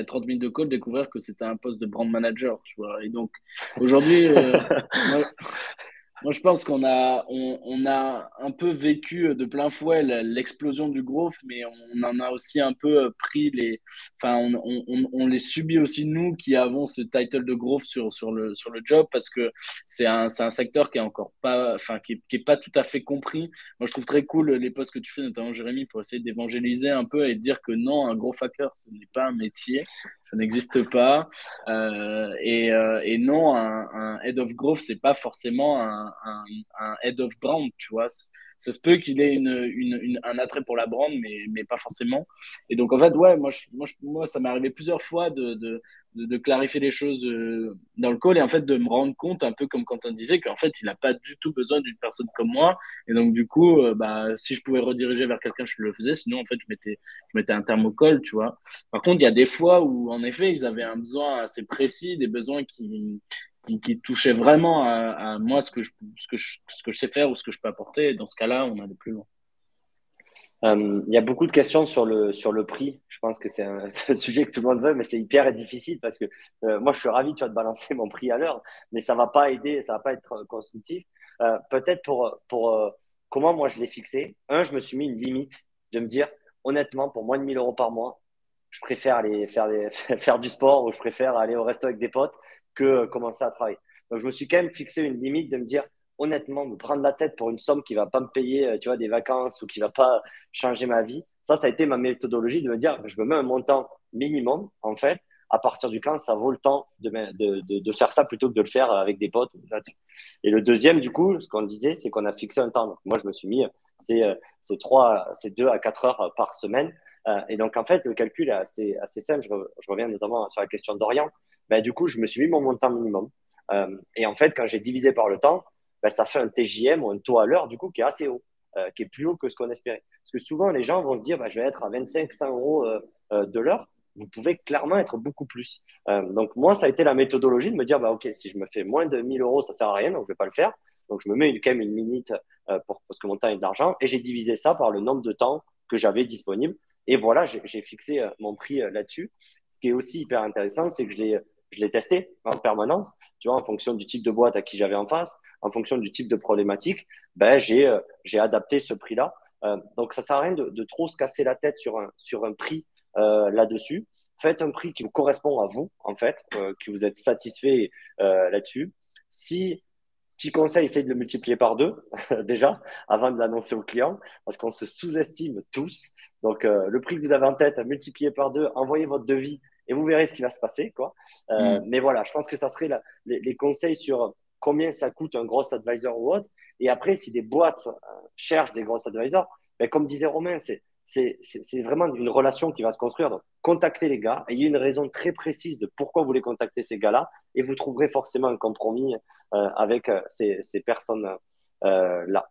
30 minutes de call, découvrir que c'était un poste de brand manager, tu vois. Et donc, aujourd'hui, moi, moi, je pense on a un peu vécu de plein fouet l'explosion du growth, mais on en a aussi un peu pris enfin, on les subit aussi nous qui avons ce title de growth sur le job parce que c'est un secteur qui est encore pas, enfin, qui est pas tout à fait compris. Moi, je trouve très cool les posts que tu fais, notamment Jérémy, pour essayer d'évangéliser un peu et de dire que non, un growth hacker, ce n'est pas un métier, ça n'existe pas. Et non, un head of growth, c'est pas forcément un head of brand, tu vois. Ça se peut qu'il ait un attrait pour la brand, mais pas forcément. Et donc, en fait, ouais, moi ça m'est arrivé plusieurs fois de clarifier les choses dans le call et en fait de me rendre compte, un peu comme Quentin disait, qu'en fait, il n'a pas du tout besoin d'une personne comme moi. Et donc, du coup, bah, si je pouvais rediriger vers quelqu'un, je le faisais. Sinon, en fait, je mettais un thermocall, tu vois. Par contre, il y a des fois où, en effet, ils avaient un besoin assez précis, des besoins qui touchaient vraiment à moi, ce que je sais faire ou ce que je peux apporter. Et dans ce cas-là, on allait plus loin. Il y a beaucoup de questions sur le prix. Je pense que c'est un sujet que tout le monde veut, mais c'est hyper difficile parce que moi, je suis ravi, tu vois, de balancer mon prix à l'heure, mais ça va pas aider, ça va pas être constructif. Peut-être pour comment moi je l'ai fixé. Je me suis mis une limite de me dire, honnêtement, pour moins de 1 000 € par mois, je préfère aller faire du sport ou je préfère aller au resto avec des potes que commencer à travailler. Donc, je me suis quand même fixé une limite de me dire, honnêtement, me prendre la tête pour une somme qui va pas me payer, tu vois, des vacances ou qui va pas changer ma vie, ça a été ma méthodologie de me dire, je me mets un montant minimum, en fait, à partir du camp, ça vaut le temps de faire ça plutôt que de le faire avec des potes là-dessus. Et le deuxième, du coup, ce qu'on disait, c'est qu'on a fixé un temps. Donc, moi, je me suis mis, c'est 2 à 4 heures par semaine. Et donc, en fait, le calcul est assez simple. Je reviens notamment sur la question d'Orient. Ben, du coup, je me suis mis mon montant minimum. Et en fait, quand j'ai divisé par le temps, ben, ça fait un TJM ou un taux à l'heure, du coup, qui est assez haut, qui est plus haut que ce qu'on espérait. Parce que souvent, les gens vont se dire, ben, je vais être à 25-100 euros de l'heure. Vous pouvez clairement être beaucoup plus. Donc, moi, ça a été la méthodologie de me dire, bah, OK, si je me fais moins de 1000 euros, ça sert à rien, donc je vais pas le faire. Donc, je me mets quand même une limite parce que mon temps est de l'argent. Et j'ai divisé ça par le nombre de temps que j'avais disponible. Et voilà, j'ai fixé mon prix là-dessus. Ce qui est aussi hyper intéressant, c'est que je l'ai testé en permanence, tu vois, en fonction du type de boîte à qui j'avais en face, en fonction du type de problématique, ben, j'ai adapté ce prix-là. Donc, ça sert à rien de trop se casser la tête sur un prix là-dessus. Faites un prix qui vous correspond à vous, en fait, que vous êtes satisfait là-dessus. Si Petit conseil, essayez de le multiplier par 2 déjà avant de l'annoncer au client parce qu'on se sous-estime tous. Donc, le prix que vous avez en tête, multiplié par 2, envoyez votre devis et vous verrez ce qui va se passer, quoi. Mais voilà, je pense que ça serait les conseils sur combien ça coûte un gros advisor ou autre. Et après, si des boîtes cherchent des gros advisors, ben, comme disait Romain, c'est vraiment une relation qui va se construire. Donc, contactez les gars. Ayez une raison très précise de pourquoi vous voulez contacter ces gars-là et vous trouverez forcément un compromis avec ces personnes-là.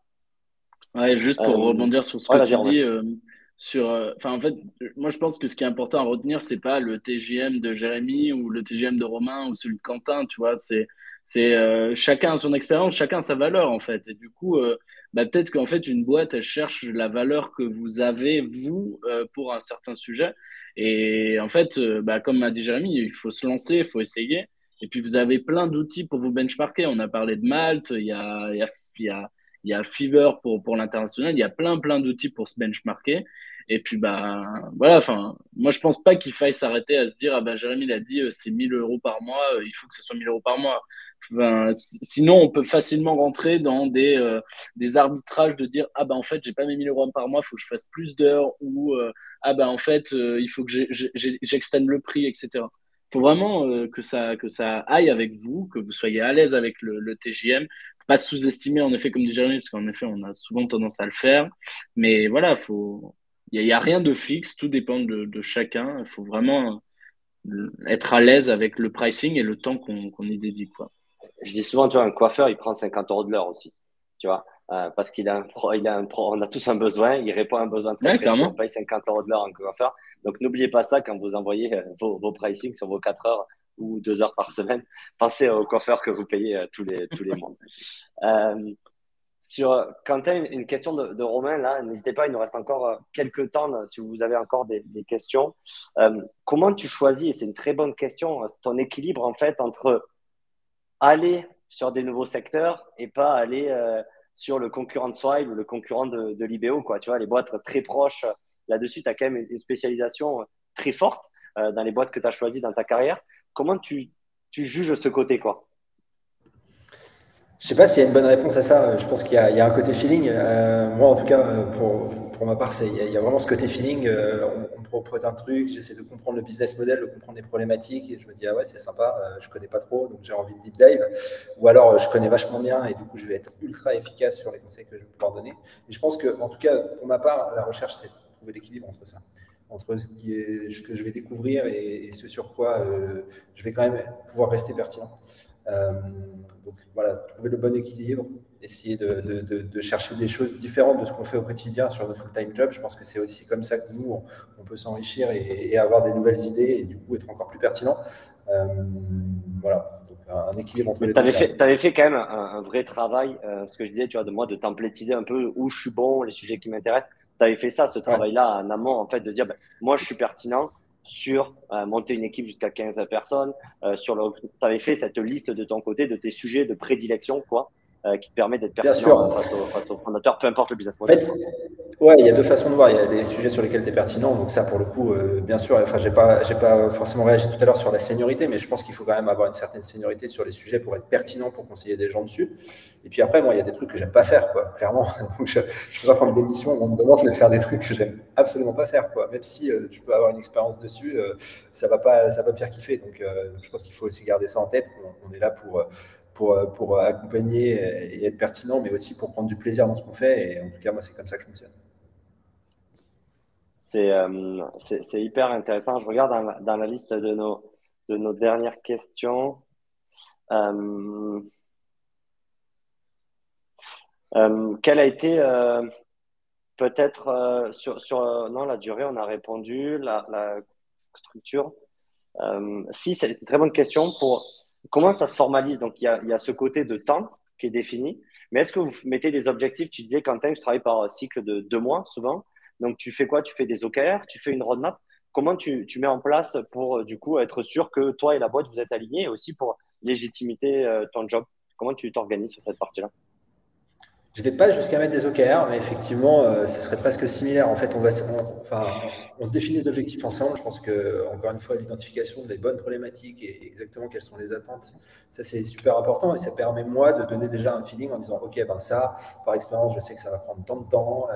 Ouais, juste pour rebondir sur ce que Ouais, vas-y, tu Romain. dis, enfin, en fait, moi, je pense que ce qui est important à retenir, c'est pas le TGM de Jérémy ou le TGM de Romain ou celui de Quentin, tu vois, chacun a son expérience, chacun a sa valeur, en fait. Et du coup, bah, peut-être qu'en fait, une boîte, elle cherche la valeur que vous avez, vous, pour un certain sujet. Et en fait, bah, comme m'a dit Jérémy, il faut se lancer, il faut essayer. Et puis, vous avez plein d'outils pour vous benchmarker. On a parlé de Malte, il y a il y a Fiverr pour l'international, il y a plein d'outils pour se benchmarker. Et puis, bah, voilà, enfin, moi, je pense pas qu'il faille s'arrêter à se dire, ah bah, Jérémy l'a dit, c'est 1000 euros par mois, il faut que ce soit 1000 euros par mois. Enfin, sinon, on peut facilement rentrer dans des arbitrages de dire, ah bah, en fait, j'ai pas mes 1000 euros par mois, il faut que je fasse plus d'heures, ou, ah bah, en fait, il faut que j'extende le prix, etc. Il faut vraiment que ça aille avec vous, que vous soyez à l'aise avec le TJM, pas sous-estimer, en effet, comme dit Jérémy, parce qu'en effet, on a souvent tendance à le faire. Mais voilà, il y a rien de fixe, tout dépend de chacun. Il faut vraiment être à l'aise avec le pricing et le temps qu'on y dédie, quoi. Je dis souvent, tu vois, un coiffeur, il prend 50 euros de l'heure aussi, tu vois, parce qu'il a on a tous un besoin, il répond à un besoin très Ouais, précis, on clairement. paye 50 euros de l'heure à un coiffeur. Donc, n'oubliez pas ça quand vous envoyez vos pricing sur vos 4 heures ou 2 heures par semaine. Pensez au coiffeur que vous payez tous les mois. Euh, Quentin, une question de Romain, là, n'hésitez pas, il nous reste encore quelques temps là, si vous avez encore des questions. Comment tu choisis, et c'est une très bonne question, ton équilibre en fait entre aller sur des nouveaux secteurs et pas aller sur le concurrent de Swile ou le concurrent de l'IBO, quoi. Tu vois, les boîtes très proches là-dessus, tu as quand même une spécialisation très forte dans les boîtes que tu as choisies dans ta carrière. Comment tu juges ce côté, quoi? Je sais pas s'il y a une bonne réponse à ça. Je pense qu'il y a un côté feeling. Moi, en tout cas, pour ma part, il y a vraiment ce côté feeling. On me propose un truc, j'essaie de comprendre le business model, de comprendre les problématiques, et je me dis, ah ouais, c'est sympa, je connais pas trop, donc j'ai envie de deep dive. Ou alors, je connais vachement bien, et du coup, je vais être ultra efficace sur les conseils que je vais pouvoir donner. Et je pense que, en tout cas, pour ma part, la recherche, c'est de trouver l'équilibre entre ça. Entre ce que je vais découvrir et ce sur quoi je vais quand même pouvoir rester pertinent. Euh, donc voilà, trouver le bon équilibre, essayer de chercher des choses différentes de ce qu'on fait au quotidien sur notre full-time job. Je pense que c'est aussi comme ça que nous, on peut s'enrichir et avoir des nouvelles idées et du coup être encore plus pertinent. Voilà, donc un équilibre entre les deux. Tu avais fait quand même un vrai travail, ce que je disais, tu vois, de moi, de templétiser un peu où je suis bon, les sujets qui m'intéressent. Tu avais fait ça, ce Ouais. travail-là en amont, en fait, de dire, ben, moi, je suis pertinent sur monter une équipe jusqu'à 15 personnes. Tu avais fait cette liste de ton côté, de tes sujets de prédilection, quoi. qui te permet d'être Bien pertinent sûr. face aux fondateurs, peu importe le business En model. fait, ouais, il y a deux façons de voir. Il y a les sujets sur lesquels tu es pertinent. Donc ça, pour le coup, bien sûr, enfin, j'ai pas forcément réagi tout à l'heure sur la seniorité, mais je pense qu'il faut quand même avoir une certaine seniorité sur les sujets pour être pertinent, pour conseiller des gens dessus. Et puis après, moi, il y a des trucs que j'aime pas faire, quoi, clairement. Donc je peux pas prendre des missions où on me demande de faire des trucs que j'aime absolument pas faire, quoi. Même si je peux avoir une expérience dessus, ça va pas me faire kiffer. Donc je pense qu'il faut aussi garder ça en tête. On est là pour accompagner et être pertinent, mais aussi pour prendre du plaisir dans ce qu'on fait. Et en tout cas, moi, c'est comme ça que je fonctionne. C'est hyper intéressant. Je regarde dans la liste de nos dernières questions. Quelle a été peut-être non, la durée, on a répondu, la structure. Si, c'est une très bonne question pour comment ça se formalise. Donc, il y a ce côté de temps qui est défini. Mais est-ce que vous mettez des objectifs? Tu disais, Quentin, je travaille par cycle de 2 mois souvent. Donc, tu fais quoi? Tu fais des OKR, tu fais une roadmap. Comment tu mets en place pour, du coup, être sûr que toi et la boîte, vous êtes alignés et aussi pour légitimité ton job? Comment tu t'organises sur cette partie-là? Je ne vais pas jusqu'à mettre des OKR, mais effectivement, ce serait presque similaire. En fait, on se définit des objectifs ensemble. Je pense que, encore une fois, l'identification des bonnes problématiques et exactement quelles sont les attentes, ça c'est super important et ça permet moi de donner déjà un feeling en disant, ok, ben ça, par expérience, je sais que ça va prendre tant de temps.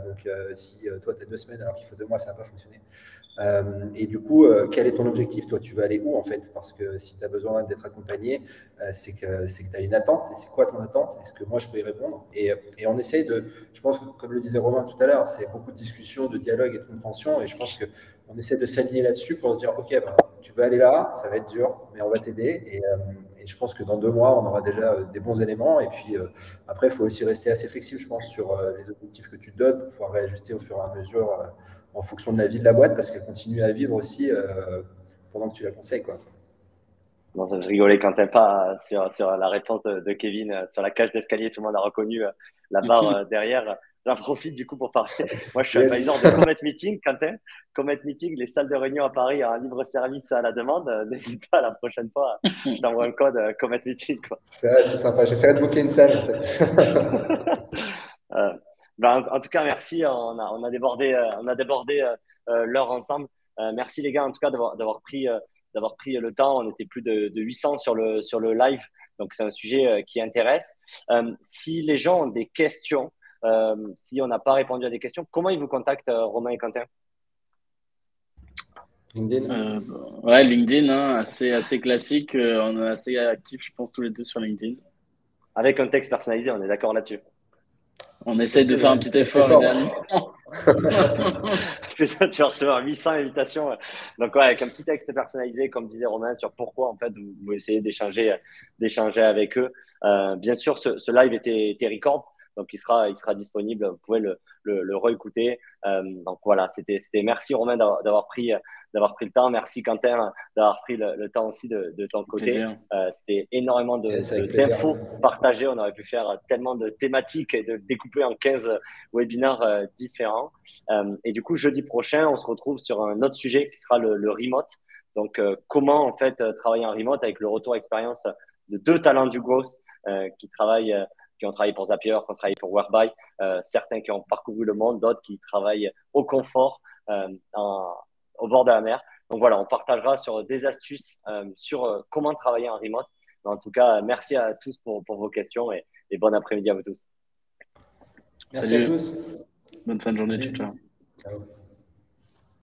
Donc, si toi tu as 2 semaines alors qu'il faut 2 mois, ça va pas fonctionner. Et du coup, quel est ton objectif? Toi, tu veux aller où en fait? Parce que si tu as besoin d'être accompagné, c'est que tu as une attente. Et c'est quoi ton attente? Est-ce que moi, je peux y répondre? Et on essaye de, je pense que comme le disait Romain tout à l'heure, c'est beaucoup de discussions, de dialogue et de compréhension. Et je pense qu'on essaie de s'aligner là-dessus pour se dire, OK, ben, tu veux aller là, ça va être dur, mais on va t'aider. Et je pense que dans 2 mois, on aura déjà des bons éléments. Et puis après, il faut aussi rester assez flexible, je pense, sur les objectifs que tu te donnes pour pouvoir réajuster au fur et à mesure en fonction de la vie de la boîte parce qu'elle continue à vivre aussi pendant que tu la conseilles, quoi. Bon, je rigolais quand t'aimes pas sur la réponse de Kevin sur la cage d'escalier. Tout le monde a reconnu la barre derrière. J'en profite du coup pour parler. Moi, je suis Yes. advisor de Comet Meeting. Quentin, Comet Meeting, les salles de réunion à Paris, un libre-service à la demande. N'hésite pas la prochaine fois. Je t'envoie un code Comet Meeting, quoi. C'est sympa. J'essaierai de booker une salle, en fait. Euh, en tout cas, merci. On a débordé l'heure ensemble. Merci les gars, en tout cas, d'avoir pris le temps. On était plus de 800 sur le live, donc c'est un sujet qui intéresse. Si les gens ont des questions, si on n'a pas répondu à des questions, comment ils vous contactent, Romain et Quentin? LinkedIn. Ouais, LinkedIn, hein, assez classique. On est assez actifs, je pense, tous les deux sur LinkedIn. Avec un texte personnalisé, on est d'accord là-dessus. On essaie de faire un petit effort, idéalement. C'est ça, tu vas recevoir 800 invitations. Donc, ouais, avec un petit texte personnalisé, comme disait Romain, sur pourquoi, en fait, vous essayez d'échanger avec eux. Bien sûr, ce live était record, donc il sera disponible. Vous pouvez le réécouter. Donc, voilà, c'était, merci Romain d'avoir pris le temps. Merci Quentin d'avoir pris le temps aussi de ton côté. C'était énormément d'infos partagées. On aurait pu faire tellement de thématiques et de découper en 15 webinaires différents. Et du coup, jeudi prochain, on se retrouve sur un autre sujet qui sera le remote. Donc, comment en fait travailler en remote avec le retour expérience de 2 talents du growth qui ont travaillé pour Zapier, qui ont travaillé pour Whereby, certains qui ont parcouru le monde, d'autres qui travaillent au confort, au bord de la mer. Donc voilà, on partagera sur des astuces sur comment travailler en remote. Mais en tout cas, merci à tous pour vos questions et bon après-midi à vous tous. Merci à tous. Bonne fin de journée. Ciao, ciao. Ciao.